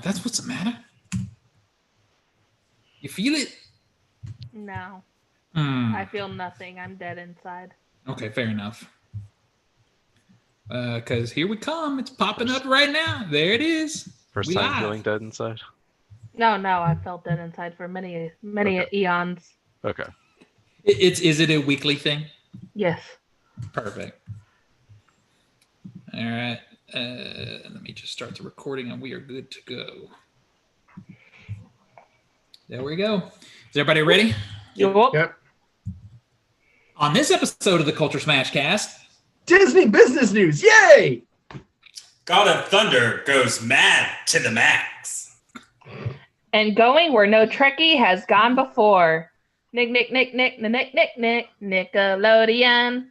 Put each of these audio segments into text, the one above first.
That's what's the matter. You feel it? No. I feel nothing. I'm dead inside. Okay, fair enough. Because here we come. It's popping up right now. There it is. First time feeling dead inside? No, I felt dead inside for many eons. Okay. Is it a weekly thing? Yes. Perfect. All right. Let me just start the recording and we are good to go. There we go. Is everybody ready? Yep. On this episode of the CultureSmash cast, Disney business news, yay! God of Thunder goes mad to the max. And going where no Trekkie has gone before. Nick, Nickelodeon.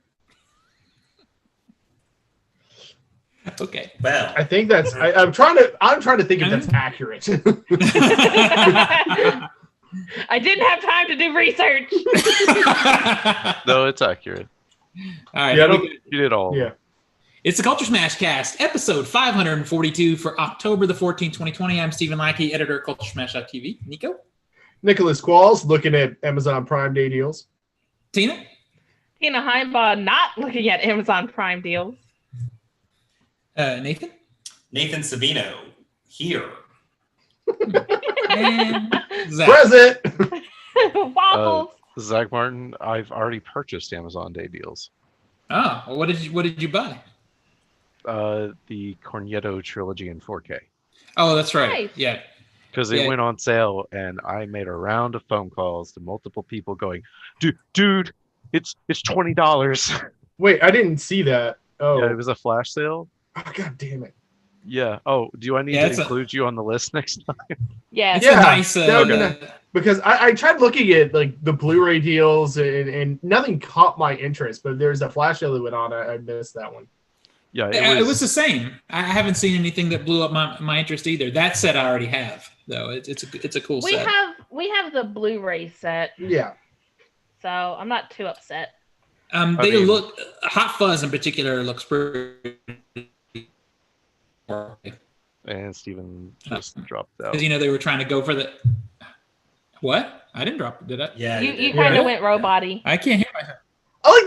okay. Well, I think that's. I'm trying to think if that's accurate. I didn't have time to do research. No, it's accurate. All right. Yeah, You did all. Yeah. It's the CultureSmash cast, episode 542 for October the 14th, 2020. I'm Stephen Lackey, editor of CultureSmash.tv. Nico? Nicholas Qualls looking at Amazon Prime Day deals. Tina? Tina Heimbaugh not looking at Amazon Prime deals. Nathan? Nathan Savino here. And Zach. Present. Waffles. Zach Martin, I've already purchased Amazon Day deals. Oh, well, what did you buy? The Cornetto trilogy in 4K. Oh, that's right. Nice. Yeah. Because it went on sale, and I made a round of phone calls to multiple people going, dude, it's $20. Wait, I didn't see that. Oh, Yeah, it was a flash sale. oh God damn it! Yeah. Oh, do I need to include you on the list next time? Yes. It's a nice... Because I tried looking at like the Blu-ray deals and nothing caught my interest. But there's a flash sale that went on. I missed that one. Yeah, it was the same. I haven't seen anything that blew up my interest either. That set I already have, though. It's a cool set. We have the Blu-ray set. Yeah. So I'm not too upset. Look Hot Fuzz in particular looks pretty. And Steven just dropped out. Because they were trying to go for the. What? I didn't drop it, did I? Yeah. You kind of went robot-y. I can't hear myself. I like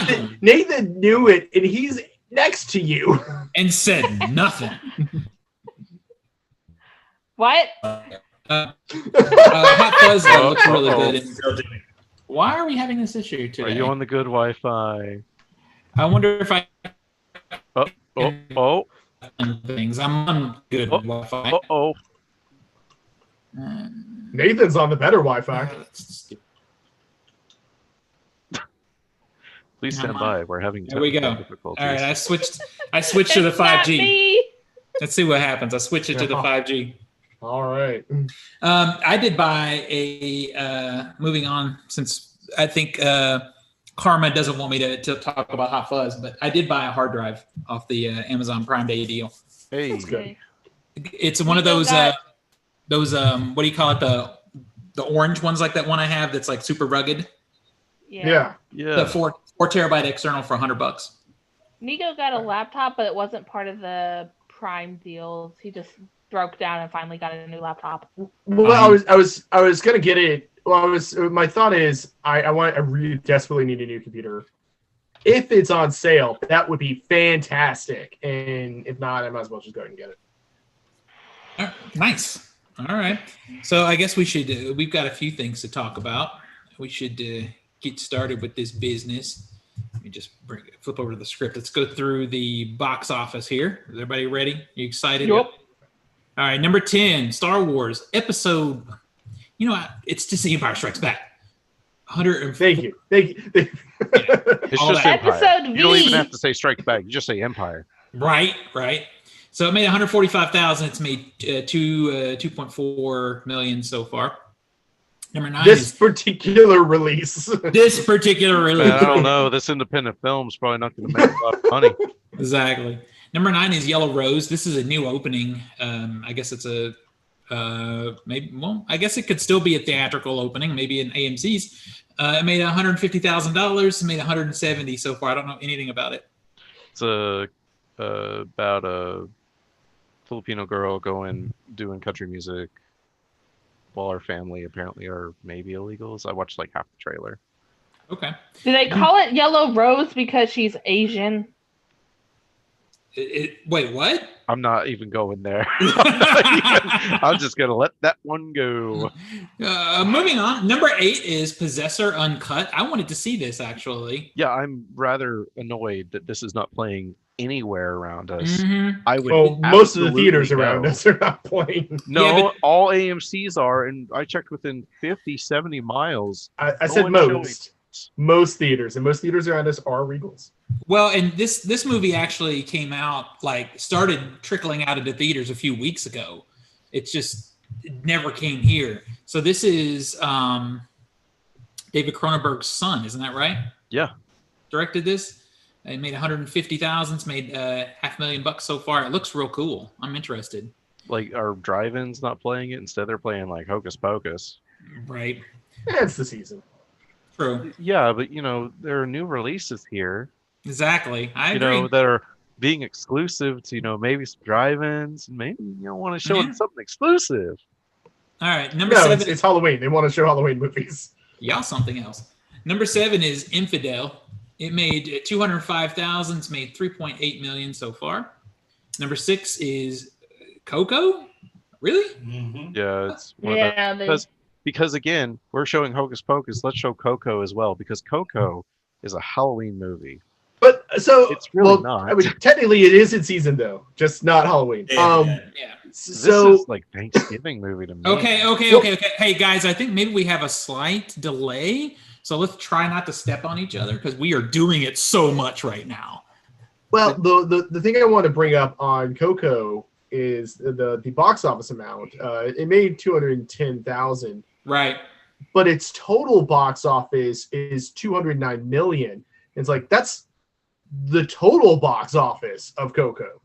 that Nathan knew it, and he's next to you. And said nothing. What? Hot Fuzz looks really good. Still doing it. Why are we having this issue today? Are you on the good Wi-Fi? I wonder if I. Oh. Things. I'm on good Wi-Fi. Oh. Nathan's on the better Wi-Fi. Please stand by. We're having there we go. difficulties. All right, I switched to the 5G. Let's see what happens. I switched it to the 5G. All right. I did buy a moving on since I think Karma doesn't want me to talk about Hot Fuzz, but I did buy a hard drive off the Amazon Prime Day deal. Hey, That's good. It's one of those what do you call it, the orange ones, like that one I have that's like super rugged. Yeah. The 4 terabyte external for $100. Nico got a laptop, but it wasn't part of the Prime deals. He just broke down and finally got a new laptop. Well, I was gonna get it. Well, my thought is I really desperately need a new computer. If it's on sale, that would be fantastic. And if not, I might as well just go ahead and get it. Nice. All right. So I guess we've got a few things to talk about. We should get started with this business. Let me just flip over to the script. Let's go through the box office here. Is everybody ready? You excited? Yep. All right. Number 10, Star Wars episode. It's just The Empire Strikes Back. 100. Thank you. it's just Empire. Episode You don't even have to say Strike Back. You just say Empire. Right. So it made 145,000. It's made 2.4 million so far. Number 9. This particular release. Man, I don't know. This independent film's probably not going to make a lot of money. Exactly. Number 9 is Yellow Rose. This is a new opening. I guess it's a maybe. Well, I guess it could still be a theatrical opening, maybe in AMC's. It made $150,000. It made 170 so far. I don't know anything about it. It's about a Filipino girl going doing country music while our family apparently are maybe illegals. I watched like half the trailer. Okay. Do they call it Yellow Rose because she's Asian? Wait, what? I'm not even going there. I'm just gonna let that one go. Moving on. Number 8 is Possessor Uncut. I wanted to see this actually. Yeah, I'm rather annoyed that this is not playing anywhere around us. Mhm. I would. Well, most of the theaters absolutely around go. us are not playing. No, Yeah, but- all AMC's are, and I checked within 50, 70 miles. I No said one's showing most. Most theaters, and most theaters around us are Regals. Well, and this movie actually came out, like, started trickling out into theaters a few weeks ago. It never came here. So this is David Cronenberg's son, isn't that right? Yeah. Directed this. It made 150,000. It's made $500,000 so far. It looks real cool. I'm interested. Like, our drive-ins not playing it. Instead, they're playing like Hocus Pocus. Right. That's the season. True. Yeah, but there are new releases here. Exactly. I agree. That are being exclusive to maybe some drive-ins, and maybe want to show Yeah. it something exclusive. All right. Number No, 7. it's Halloween. They want to show Halloween movies. Y'all something else. Number 7 is Infidel. It made 205,000. It's made 3.8 million so far. Number 6 is Coco. Really? Mm-hmm. Yeah, it's one of Yeah, because again, we're showing Hocus Pocus. Let's show Coco as well because Coco is a Halloween movie. But so It's really well, not. I mean, technically, it is in season though, just not Halloween. Yeah. This So is like Thanksgiving movie to me. Okay. Hey guys, I think maybe we have a slight delay, so let's try not to step on each other because we are doing it so much right now. well, the thing I want to bring up on Coco is the box office amount. It made 210,000. Right. But its total box office is 209 million. It's like that's the total box office of Coco,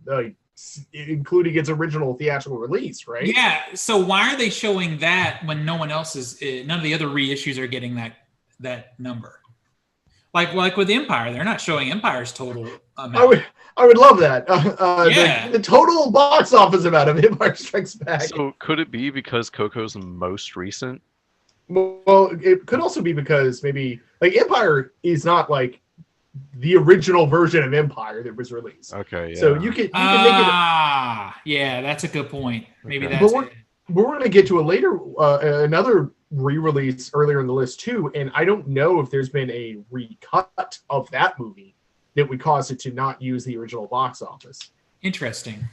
including its original theatrical release, right? Yeah. So why are they showing that when no one else is? None of the other reissues are getting that number. Like with Empire, they're not showing Empire's total amount. I would love that. Yeah. The total box office amount of Empire Strikes Back. So could it be because Coco's the most recent? Well, it could also be because maybe like Empire is not like the original version of Empire that was released. Okay, yeah. So you can make it. Yeah, that's a good point. Maybe Okay. that's But it. we're going to get to a later another re-release earlier in the list too, and I don't know if there's been a recut of that movie that would cause it to not use the original box office. Interesting.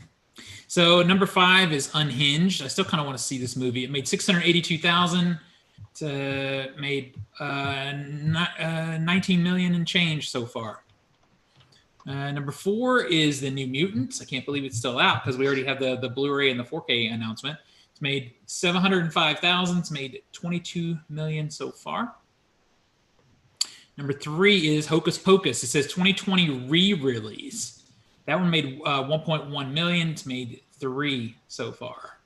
So number 5 is Unhinged. I still kind of want to see this movie. It made 682,000. It made 19 million and change so far. Number 4 is The New Mutants. I can't believe it's still out because we already have the Blu-ray and the 4K announcement. It's made 705,000. It's made 22 million so far. Number 3 is Hocus Pocus. It says 2020 re-release. That one made 1.1 million. It's made 3 so far.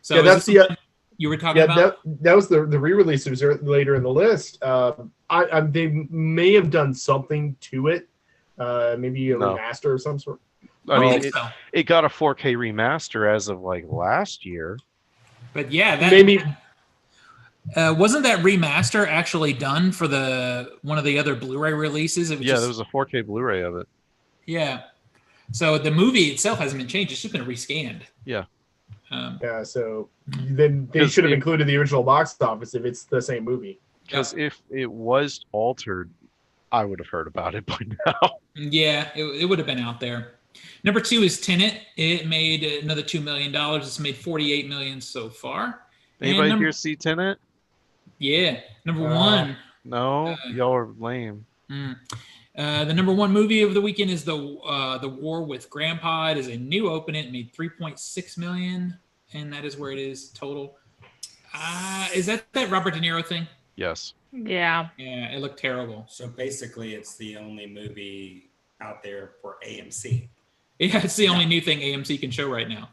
So Yeah, that's is this the one you were talking about? that was the re-release. It was later in the list. They may have done something to it, maybe a No. remaster of some sort. I I mean, think so. it got a 4K remaster as of like last year. But yeah, that Maybe wasn't that remaster actually done for one of the other Blu-ray releases? It was Yeah, just, there was a 4K Blu-ray of it. yeah. So the movie itself hasn't been changed; it's just been rescanned. Yeah. yeah. So then they 'Cause should have it- included the original box office if it's the same movie. Because if it was altered, I would have heard about it by now. Yeah, it would have been out there. Number 2 is Tenet. It made another $2 million. It's made 48 million so far. And Anybody number- here see Tenet? Yeah. Number 1. No, y'all are lame. The number 1 movie of the weekend is the War with Grandpa. It is a new opening. It made 3.6 million, and that is where it is total. Is that Robert De Niro thing? Yes. yeah. Yeah, it looked terrible. So basically, it's the only movie out there for AMC. Yeah, it's the only new thing AMC can show right now.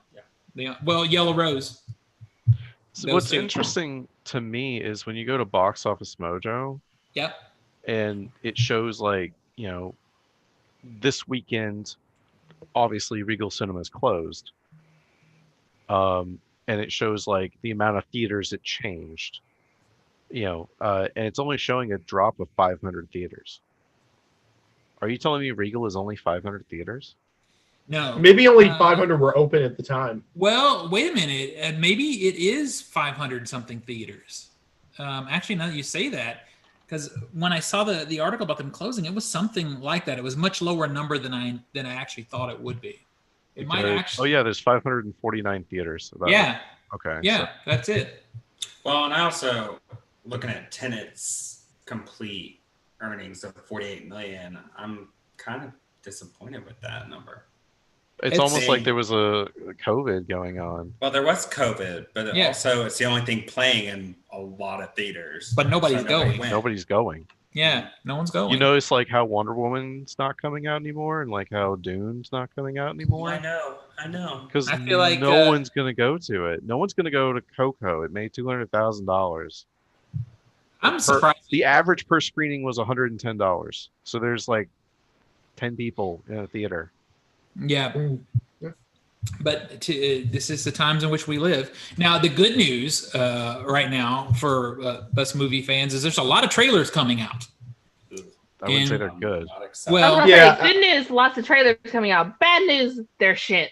Yeah. Well, Yellow Rose. So Those what's two. interesting to me is when you go to Box Office Mojo Yep. and it shows like, this weekend, obviously Regal Cinema is closed. and it shows like the amount of theaters it changed. And it's only showing a drop of 500 theaters. Are you telling me Regal is only 500 theaters? No. Maybe only 500 were open at the time. Well, wait a minute. Maybe it is 500 something theaters. Actually, now that you say that, because when I saw the article about them closing, it was something like that. It was much lower number than I actually thought it would be. It might actually. Oh yeah, there's 549 theaters. Yeah. Okay. Yeah, so- that's it. Well, and I also looking at Tenet's complete earnings of 48 million. I'm kind of disappointed with that number. It's almost like there was a COVID going on. Well, there was COVID, but Yeah. also it's the only thing playing in a lot of theaters. But nobody's going. went. Nobody's going. Yeah, no one's going. You notice like how Wonder Woman's not coming out anymore, and like how Dune's not coming out anymore. I know. Because I feel like, no one's gonna go to it. No one's gonna go to Coco. It made $200,000. I'm surprised. The average per screening was $110. So there's like 10 people in a theater. Yeah. Yeah. But this is the times in which we live. Now, the good news right now for us movie fans is there's a lot of trailers coming out. I wouldn't say they're good. Well, I was gonna Yeah. say, good news, lots of trailers coming out. Bad news, they're shit.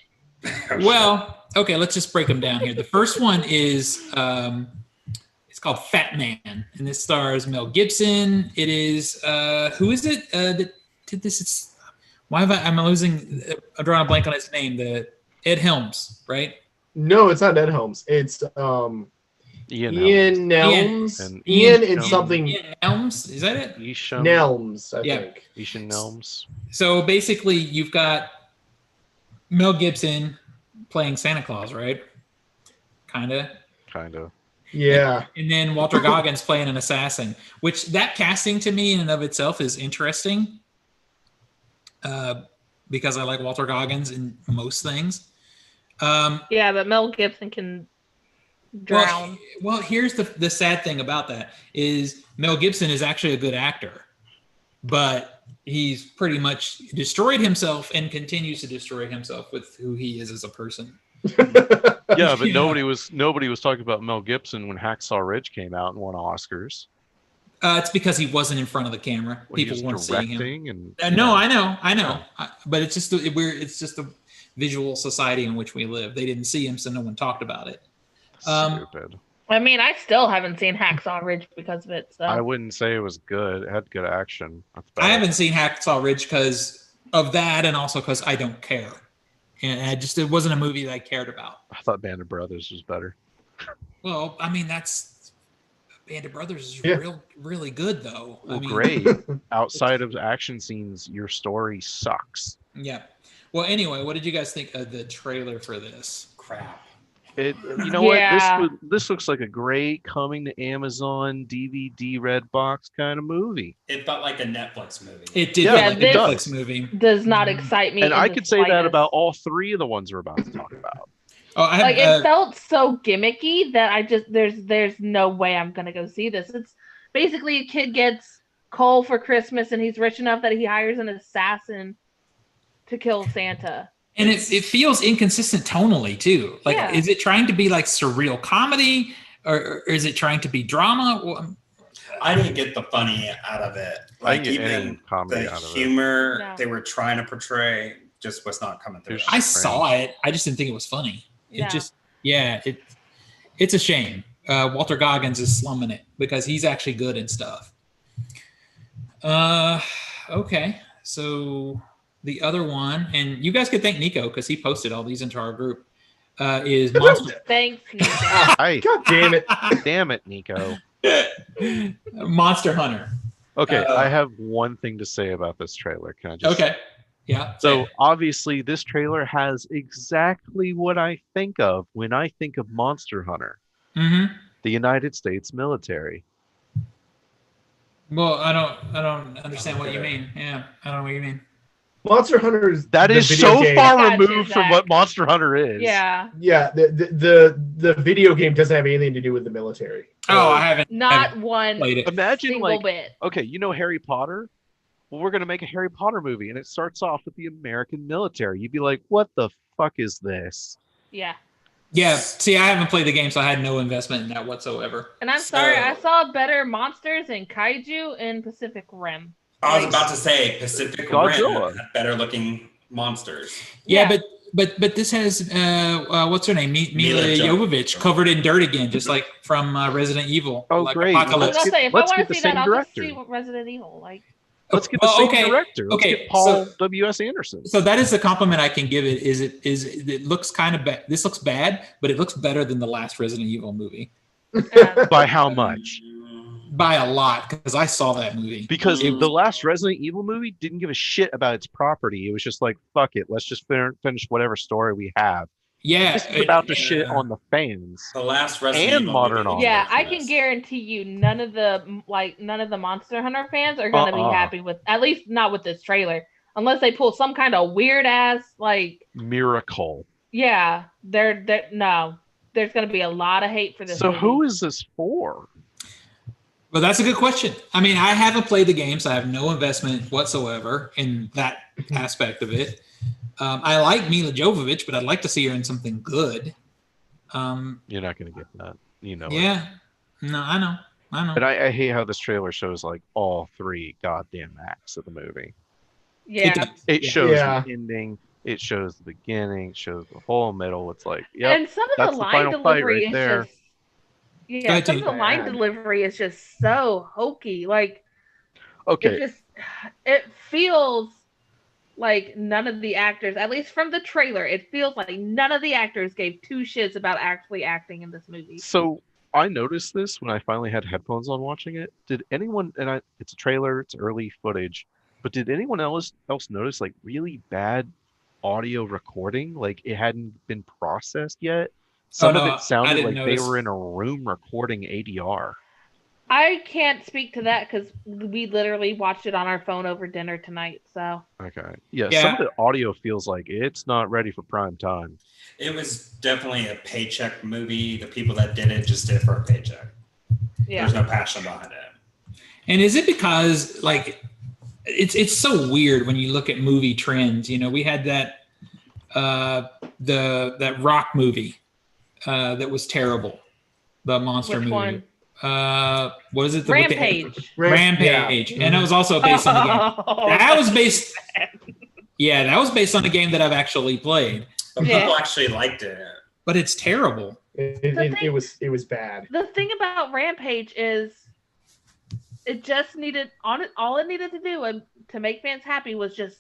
Well, okay, let's just break them down here. The first one is it's called Fat Man, and this stars Mel Gibson. It is who is it that did this? It's why have I'm drawing a blank on his name. The Ed Helms, right? No, it's not Ed Helms. It's Ian Nelms. And Ian Ian and something. Ian Helms, is that it? Nelms, I Yeah. think. Ishan Nelms. So basically, you've got Mel Gibson playing Santa Claus, right? Kind of. Yeah. And then Walter Goggins playing an assassin, which that casting to me in and of itself is interesting because I like Walter Goggins in most things. Yeah, but Mel Gibson can drown. Well, here's the sad thing about that is Mel Gibson is actually a good actor, but he's pretty much destroyed himself and continues to destroy himself with who he is as a person. Yeah, but Yeah. nobody was talking about Mel Gibson when Hacksaw Ridge came out and won Oscars. It's because he wasn't in front of the camera. When he People was weren't seeing him. directing No, I know. But it's just it's just a visual society in which we live. They didn't see him, so no one talked about it. Stupid. I mean, I still haven't seen Hacksaw Ridge because of it. So I wouldn't say it was good. It had good action. That's I haven't seen Hacksaw Ridge because of that, and also because I don't care. And it wasn't a movie that I cared about. I thought Band of Brothers was better. Well, I mean, that's Band of Brothers is Yeah. really good though. Well, I mean, great. Outside of action scenes, your story sucks. Yeah. Well, anyway, what did you guys think of the trailer for this? Crap. You know Yeah. what? This looks like a great coming to Amazon DVD red box kind of movie. It felt like a Netflix movie. It did Yeah, feel like a this- Netflix movie. does not excite me. And in I the could say that slightest. about all three of the ones we're about to talk about. Oh, I have, Like it felt so gimmicky that I just there's no way I'm gonna go see this. It's basically a kid gets coal for Christmas and he's rich enough that he hires an assassin to kill Santa. and it feels inconsistent tonally too. Like, Yeah. is it trying to be like surreal comedy, or is it trying to be drama? Well, I didn't get the funny out of it. I Like didn't get any even comedy the out of it. humor No. they were trying to portray just was not coming through. There's- I saw it. I just didn't think it was funny. It's a shame. Walter Goggins is slumming it because he's actually good and stuff. Okay, so the other one, and you guys could thank Nico because he posted all these into our group. Is Monster Thanks, Nico. Hi, God damn it. damn it, Nico. Monster Hunter. Okay, I have one thing to say about this trailer. Can I just? Okay, yeah. So obviously, this trailer has exactly what I think of when I think of Monster Hunter, Mm-hmm. the United States military. Well, I don't understand what you mean. Yeah, I don't know what you mean. Monster Hunter is That the is video so game. far Gotcha, removed from Zach. what Monster Hunter is. Yeah. Yeah, the video game doesn't have anything to do with the military. Oh, I haven't Not one played it. Imagine single like, bit. okay, you know Harry Potter? Well, we're going to make a Harry Potter movie, and it starts off with the American military. You'd be like, what the fuck is this? Yeah. Yeah. See, I haven't played the game, so I had no investment in that whatsoever. And I'm sorry, I saw better monsters in Kaiju in Pacific Rim. I was about to say Pacific Godzilla. Rim had better looking monsters. Yeah, but this has what's her name, Mila Jovovich, covered in dirt again, just like from Resident Evil. Oh, like great. I was Apocalypse. gonna say, if I Let's want get to the see that, same I'll just director. see Resident Evil. Like, Let's get the same okay, director. Let's okay, get Paul so- W.S. Anderson. So that is the compliment I can give it. It looks kind of bad. This looks bad, but it looks better than the last Resident Evil movie By how much? by a lot, because I saw that movie. Because the last Resident Evil movie didn't give a shit about its property. It was just like, fuck it, let's just finish whatever story we have. Yeah, This is about to shit on the fans. The last Resident And Evil modern movie. art. yeah, I can guarantee you, none of the Monster Hunter fans are gonna be happy with, at least not with this trailer, unless they pull some kind of weird ass Miracle. Yeah, no, there's gonna be a lot of hate for this. So movie. who is this for? Well, that's a good question. I mean, I haven't played the game, so I have no investment whatsoever in that aspect of it. I like Mila Jovovich, but I'd like to see her in something good. You're not going to get that. You know. Yeah. No, I know. But I hate how this trailer shows like all three goddamn acts of the movie. Yeah, It shows Yeah. the ending. It shows the beginning. It shows the whole middle. It's like, yeah. and some of that's the the line final fight delivery right is there. just some of the line Bad. delivery is just so hokey. Like Okay. it feels like none of the actors, at least from the trailer, it feels like none of the actors gave two shits about actually acting in this movie. So I noticed this when I finally had headphones on watching it. Did anyone? It's a trailer. It's early footage. But did anyone else notice like really bad audio recording? Like it hadn't been processed yet. Some of it sounded like they were in a room recording ADR. I can't speak to that because we literally watched it on our phone over dinner tonight. So Okay. Yeah, some of the audio feels like it's not ready for prime time. It was definitely a paycheck movie. The people that did it just did it for a paycheck. yeah, There's no passion behind it. And is it because like it's so weird when you look at movie trends? You know, we had that that rock movie that was terrible, the monster which movie. one? What is it? Rampage. Rampage, and it was also based on the game. That was based. Yeah, that was based on a game that I've actually played. But people actually liked it. But it's terrible. It was bad. The thing about Rampage is it just needed all it needed to do to make fans happy was just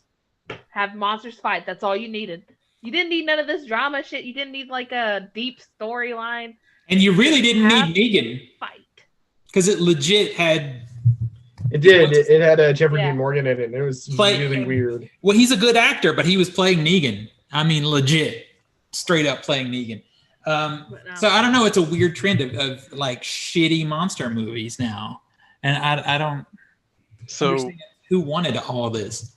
have monsters fight. That's all you needed. You didn't need none of this drama shit. You didn't need like a deep storyline. And you really didn't need Negan. Fight. Because it legit had. It did. It had Jeffrey Dean Morgan in it. And it was really weird. Well, he's a good actor, but he was playing Negan. I mean, legit, straight up playing Negan. So I don't know. It's a weird trend of like shitty monster movies now, and I don't. understand who wanted all this.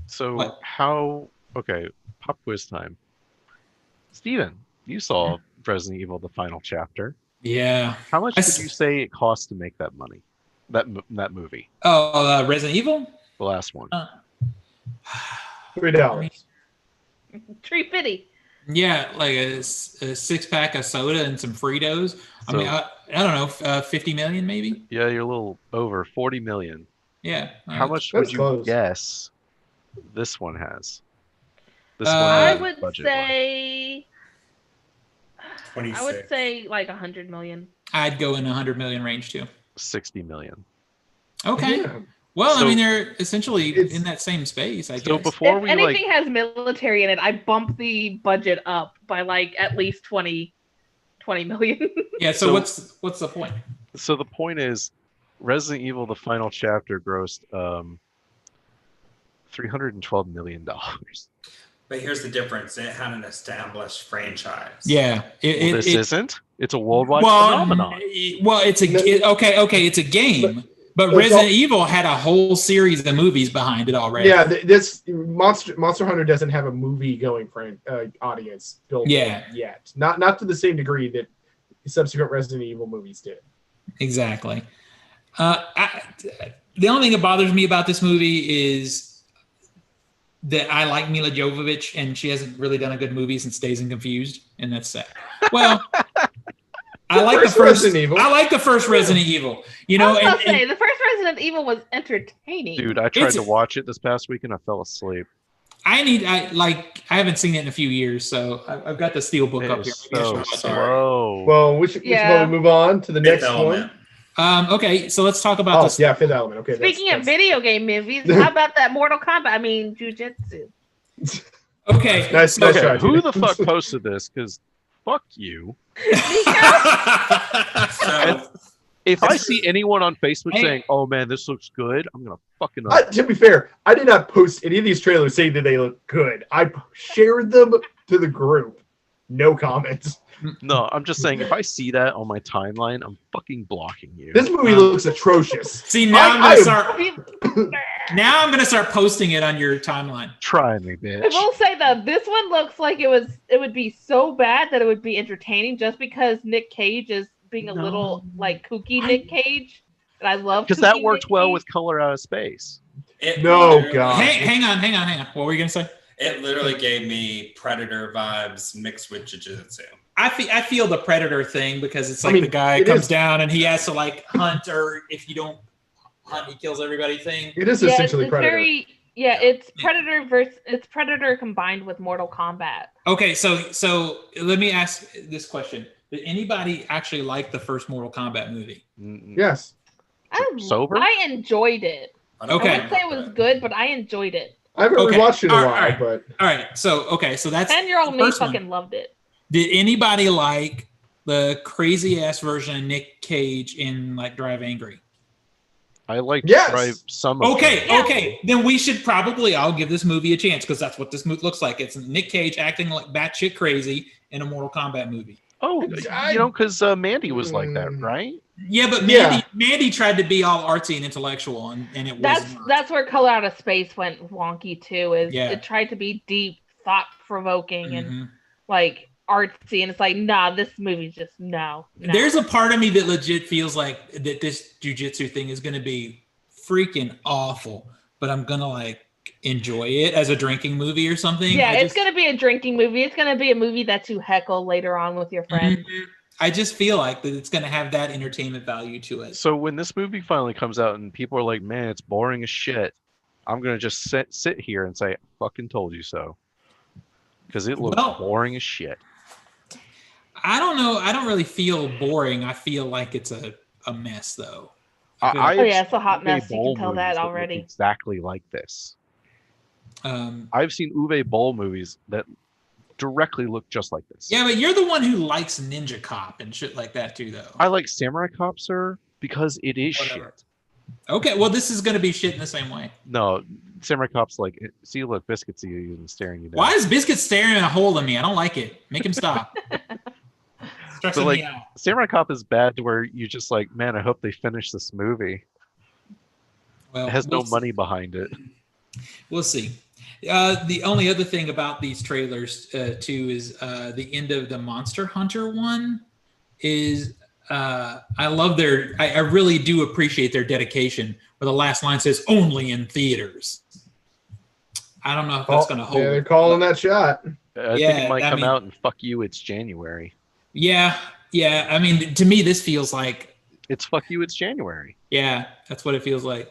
So What? how? Okay, pop quiz time. Steven, you saw Resident Evil: The Final Chapter. Yeah. How much did you say it cost to make that money? That movie, Oh, Resident Evil. the last one. $3. $3.50. Yeah, like a 6-pack of soda and some Fritos. I So- mean, I don't know, 50 million maybe. Yeah, you're a little over 40 million. Yeah. How much That's would you close. guess this one has? This I has would budget-wise. say 26. I would say like 100 million. I'd go in 100 million range too. 60 million. Okay. Yeah. Well, So- I mean, they're essentially It's- in that same space, I So guess. before If we anything has military in it, I bump the budget up by like at least 20 million. Yeah. So what's the point? so the point is, Resident Evil: The Final Chapter grossed $312 million. But here's the difference. It had an established franchise. Yeah. This isn't. It's a worldwide well, phenomenon. Well, it's okay. It's a game, but But Resident Evil had a whole series of movies behind it already. Yeah, this Monster Hunter doesn't have a movie going audience built yet. Not to the same degree that subsequent Resident Evil movies did. Exactly. The only thing that bothers me about this movie is that I like Mila Jovovich and she hasn't really done a good movie since Dazed and Confused, and that's sad. Well, I like the first Resident Evil. I like the first Resident Evil. You know, I was and, gonna say the first Resident Evil was entertaining. Dude, I tried It's- to watch it this past week and I fell asleep. I haven't seen it in a few years, so I've got the steel book It up here. is Maybe I should so watch it. slow. Well, we should Yeah. probably move on to the Fifth next Element. one. Okay, so let's talk about Oh, this. yeah, Fifth Element. Okay. Speaking of that's- video game movies, how about that Mortal Kombat? I mean, Jiu-Jitsu. Okay, Nice Okay, try, who dude. the fuck posted this? Because fuck you. So If I see anyone on Facebook Hey. saying, "Oh man, this looks good," I'm gonna fucking. To be fair, I did not post any of these trailers saying that they look good. I shared them to the group. No comments. No, I'm just saying if I see that on my timeline, I'm fucking blocking you. This movie looks atrocious. See, now I'm I gonna start posting it on your timeline. Try me, I bitch. will say though, this one looks like it would be so bad that it would be entertaining just because Nick Cage is being a little like kooky Nick Cage. And I love Because that kooky worked Nick well Cage. with Color Out of Space. it No, literally- God. Hang on. What were you gonna say? It literally gave me Predator vibes mixed with Jiu-Jitsu. I feel the Predator thing because it's I like mean, the guy it comes is- down and he has to like hunt, or if you don't hunt, he kills everybody thing. It is Yeah, essentially it's Predator. very it's Predator combined with Mortal Kombat. Okay, so let me ask this question: did anybody actually like the first Mortal Kombat movie? Yes. Sober? I enjoyed it. I don't Okay. I know wouldn't say it was about good, but I enjoyed it. I haven't Okay. rewatched it in a All while, right. but All right, so that's 10-year-old the me first one. fucking loved it. Did anybody like the crazy ass version of Nick Cage in like Drive Angry? I liked Yes. Drive some of Okay, them. Yeah. okay. Then we should probably all give this movie a chance because that's what this movie looks like. It's Nick Cage acting like batshit crazy in a Mortal Kombat movie. Oh, because Mandy was like that, right? Yeah, but Yeah. Mandy tried to be all artsy and intellectual, and it was That's where Color Out of Space went wonky too. Is Yeah. it tried to be deep, thought provoking, and Mhm. like artsy, and it's like, nah, this movie's just no. There's a part of me that legit feels like that this jujitsu thing is going to be freaking awful, but I'm gonna like enjoy it as a drinking movie or something. yeah, I it's just- gonna be a drinking movie. It's gonna be a movie that you heckle later on with your friends. Mhm. I just feel like that it's going to have that entertainment value to it. So when this movie finally comes out and people are like, "Man, it's boring as shit," I'm gonna just sit here and say, "I fucking told you so," because it looks Well- boring as shit. I don't know. I don't really feel boring. I feel like it's a mess, though. I feel like- Oh, yeah, it's a hot Uwe mess. You Boll can tell that movies look already. exactly like this. Um, I've seen Uwe Boll movies that directly look just like this. yeah, but you're the one who likes Ninja Cop and shit like that too, though. I like Samurai Cop, sir, because it is Whatever. shit. Okay, well, this is going to be shit in the same way. No, Samurai Cop's like, see, look, Biscuit see you and staring you down. Why is Biscuit staring a hole in me? I don't like it. Make him stop. Stressing So, like, me out. Samurai Cop is bad to where you just like, man, I hope they finish this movie. Well, It has no we'll see. money behind it. We'll see. The only other thing about these trailers too is the end of the Monster Hunter one is I love I really do appreciate their dedication where the last line says only in theaters. I don't know if that's going to hold. Yeah, they're calling that shot. I think Yeah, it might I come mean- out and fuck you, it's January. Yeah. I mean, to me, this feels like, It's fuck you, it's January. yeah, that's what it feels like.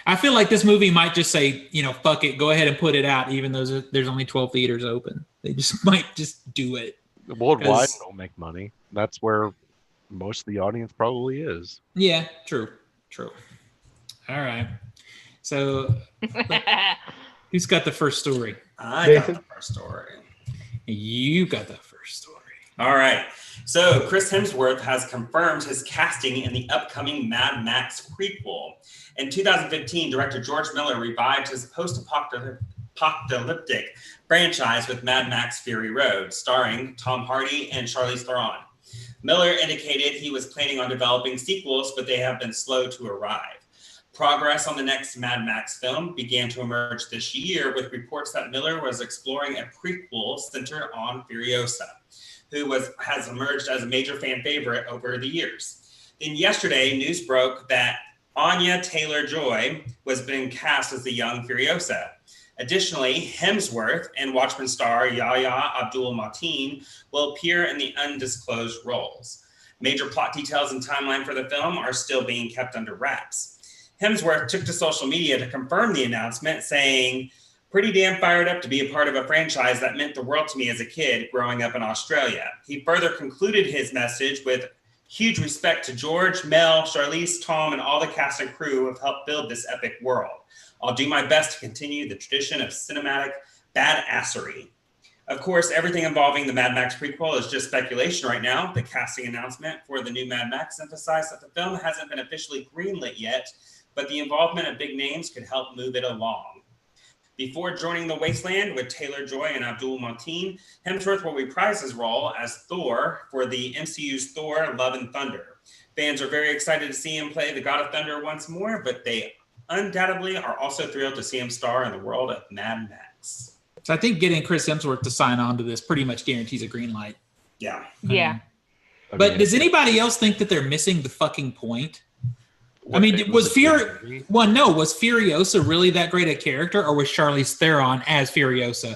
I feel like this movie might just say, fuck it, go ahead and put it out, even though there's only 12 theaters open. They just might just do it. Worldwide, 'Cause- don't make money. That's where most of the audience probably is. Yeah, true. All right. So who's got the first story? I Nathan? got the first story. You got the first story. All right. So Chris Hemsworth has confirmed his casting in the upcoming Mad Max prequel. In 2015, director George Miller revived his post-apocalyptic franchise with Mad Max Fury Road, starring Tom Hardy and Charlize Theron. Miller indicated he was planning on developing sequels, but they have been slow to arrive. Progress on the next Mad Max film began to emerge this year with reports that Miller was exploring a prequel centered on Furiosa, who has emerged as a major fan favorite over the years. Then yesterday, news broke that Anya Taylor-Joy was being cast as the young Furiosa. Additionally, Hemsworth and Watchmen star Yahya Abdul-Mateen will appear in the undisclosed roles. Major plot details and timeline for the film are still being kept under wraps. Hemsworth took to social media to confirm the announcement, saying, "Pretty damn fired up to be a part of a franchise that meant the world to me as a kid growing up in Australia." He further concluded his message with huge respect to George, Mel, Charlize, Tom, and all the cast and crew who have helped build this epic world. I'll do my best to continue the tradition of cinematic badassery. Of course, everything involving the Mad Max prequel is just speculation right now. The casting announcement for the new Mad Max emphasized that the film hasn't been officially greenlit yet, but the involvement of big names could help move it along. Before joining the Wasteland with Taylor-Joy and Abdul-Mateen, Hemsworth will reprise his role as Thor for the MCU's Thor: Love and Thunder. Fans are very excited to see him play the God of Thunder once more, but they undoubtedly are also thrilled to see him star in the world of Mad Max. So I think getting Chris Hemsworth to sign on to this pretty much guarantees a green light. Yeah. Yeah. But does anybody else think that they're missing the fucking point? I mean, was Furiosa really that great a character, or was Charlize Theron as Furiosa?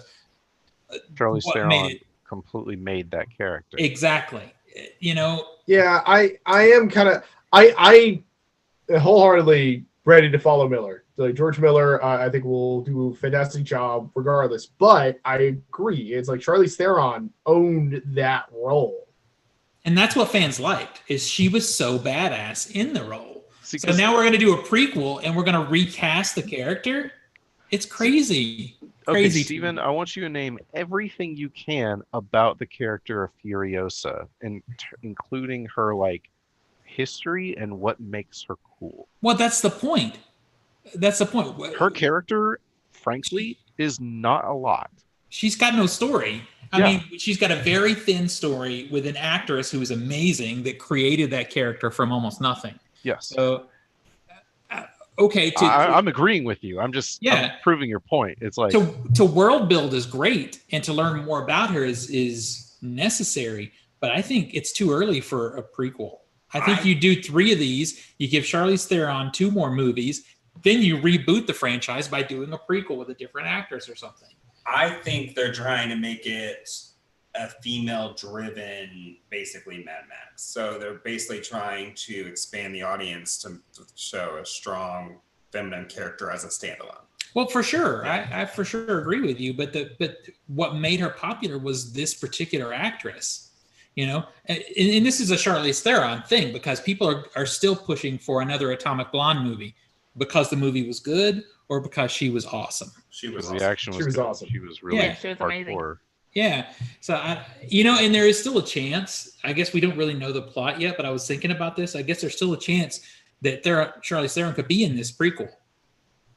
Charlize what Theron made it- completely made that character. Exactly. You know, Yeah, I am kind of I wholeheartedly ready to follow Miller. Like George Miller, I think will do a fantastic job regardless. But I agree, it's like Charlize Theron owned that role, and that's what fans liked, is she was so badass in the role. See, So now we're going to do a prequel and we're going to recast the character. It's crazy. okay, Crazy. Steven, I want you to name everything you can about the character of Furiosa, and including her like history and what makes her cool. Well, that's the point. That's the point. Her character, frankly, is not a lot. She's got no story. I Yeah. mean, she's got a very thin story with an actress who is amazing that created that character from almost nothing. Yes. So, okay. I'm agreeing with you. I'm just Yeah. I'm proving your point. It's like to world build is great, and to learn more about her is necessary. But I think it's too early for a prequel. I think you do 3 of these. You give Charlize Theron 2 more movies. Then you reboot the franchise by doing a prequel with a different actress or something. I think they're trying to make it a female-driven, basically, Mad Max. So they're basically trying to expand the audience to show a strong feminine character as a standalone. Well, for sure, I for sure agree with you. But what made her popular was this particular actress, you know. And this is a Charlize Theron thing, because people are still pushing for another Atomic Blonde movie because the movie was good or because she was awesome. She was the awesome. action was, She was good. awesome. She was really Yeah, she was amazing. hardcore. Yeah. So, and there is still a chance. I guess we don't really know the plot yet, but I was thinking about this. I guess there's still a chance that Charlize Theron could be in this prequel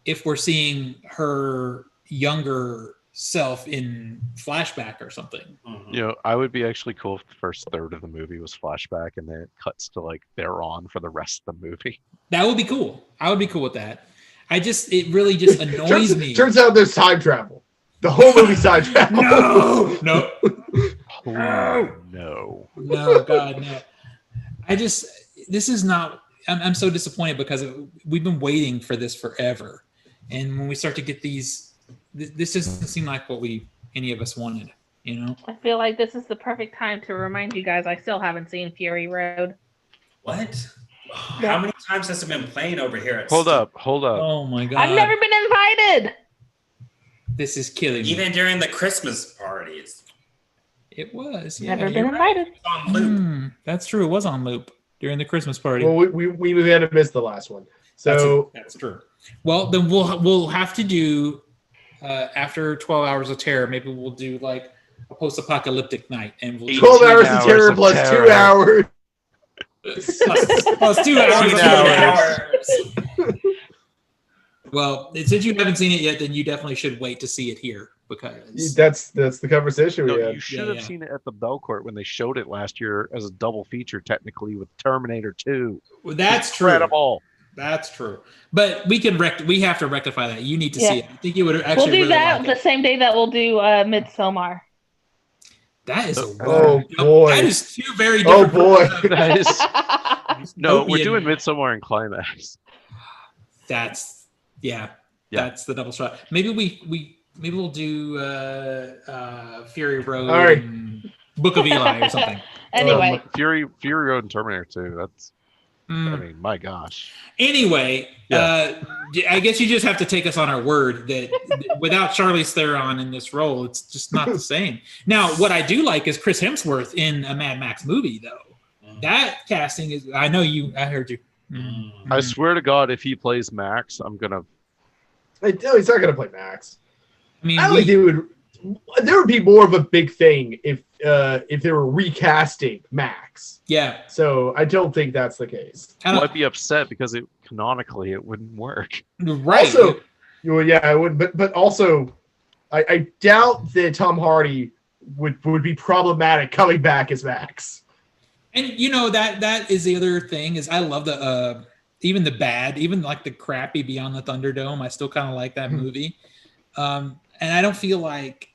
if we're seeing her younger self in flashback or something. Mhm. You know, I would be actually cool if the first third of the movie was flashback and then it cuts to like they're on for the rest of the movie. That would be cool. I would be cool with that. It really just annoys me. Turns out there's time travel. The whole movie's time travel. No. No. No, God, no. This is not, I'm so disappointed because we've been waiting for this forever. And when we start to get these, this doesn't seem like what any of us wanted, you know? I feel like this is the perfect time to remind you guys I still haven't seen Fury Road. What? How many times has it been playing over here? Hold up. Oh my God. I've never been invited. This is killing me. Even during the Christmas parties. It was. Yeah, Never been you're right. invited. It's on loop. That's true. It was on loop during the Christmas party. Well, we had to miss the last one. So That's true. Well, then we'll have to do after 12 Hours of Terror. Maybe we'll do like a post-apocalyptic night, and we'll 12 hours 18 of terror of plus terror. 2 hours. plus 2 hours. 18 hours. Well, since you haven't seen it yet, then you definitely should wait to see it here, because That's the conversation we No, had. you should Yeah, have seen it at the Belcourt when they showed it last year as a double feature, technically, with Terminator 2. that's true. Incredible. That's true. But we have to rectify that. You need to see it. I think you would actually We'll do really that like the it. same day that we'll do Midsommar. That is Oh, boy. That is 2 very Oh, different. boy. That is no, we're Dystopian. doing Midsommar and Climax. That's yeah. That's the double shot. Maybe we'll do Fury Road All right. and Book of Eli or something. Anyway, Fury Road and Terminator 2. That's. I Mm. mean, my gosh. Anyway, Yeah. I guess you just have to take us on our word that without Charlize Theron in this role, it's just not the same. Now, what I do like is Chris Hemsworth in a Mad Max movie, though. That casting is. I know you. I heard you. I swear to God, if he plays Max, I'm gonna. He's not gonna play Max. I mean, I don't think they would. There would be more of a big thing if they were recasting Max. Yeah. So I don't think that's the case. I'd be upset because canonically it wouldn't work. Right. Also, yeah, I would. But also, I doubt that Tom Hardy would be problematic coming back as Max. And that is the other thing is I love the even the bad, even like the crappy Beyond the Thunderdome. I still kind of like that movie. And I don't feel like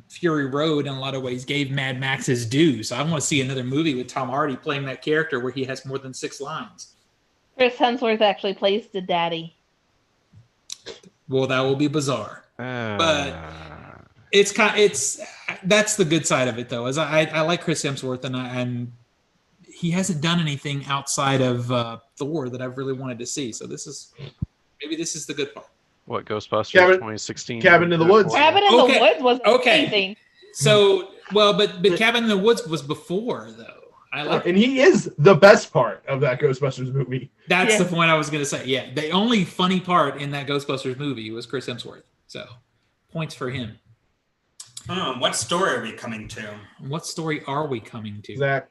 Fury Road in a lot of ways gave Mad Max his due. So I want to see another movie with Tom Hardy playing that character where he has more than 6 lines. Chris Hemsworth actually plays the daddy. Well, that will be bizarre. But that's the good side of it, though. Is I like Chris Hemsworth, and he hasn't done anything outside of Thor that I've really wanted to see. So this is the good part. What, Ghostbusters 2016? Cabin in the Woods. Cabin in the Woods was amazing. So, but Cabin in the Woods was before, though. And he is the best part of that Ghostbusters movie. That's the point I was going to say. Yeah, the only funny part in that Ghostbusters movie was Chris Hemsworth. So, points for him. What story are we coming to? What story are we coming to? Zach.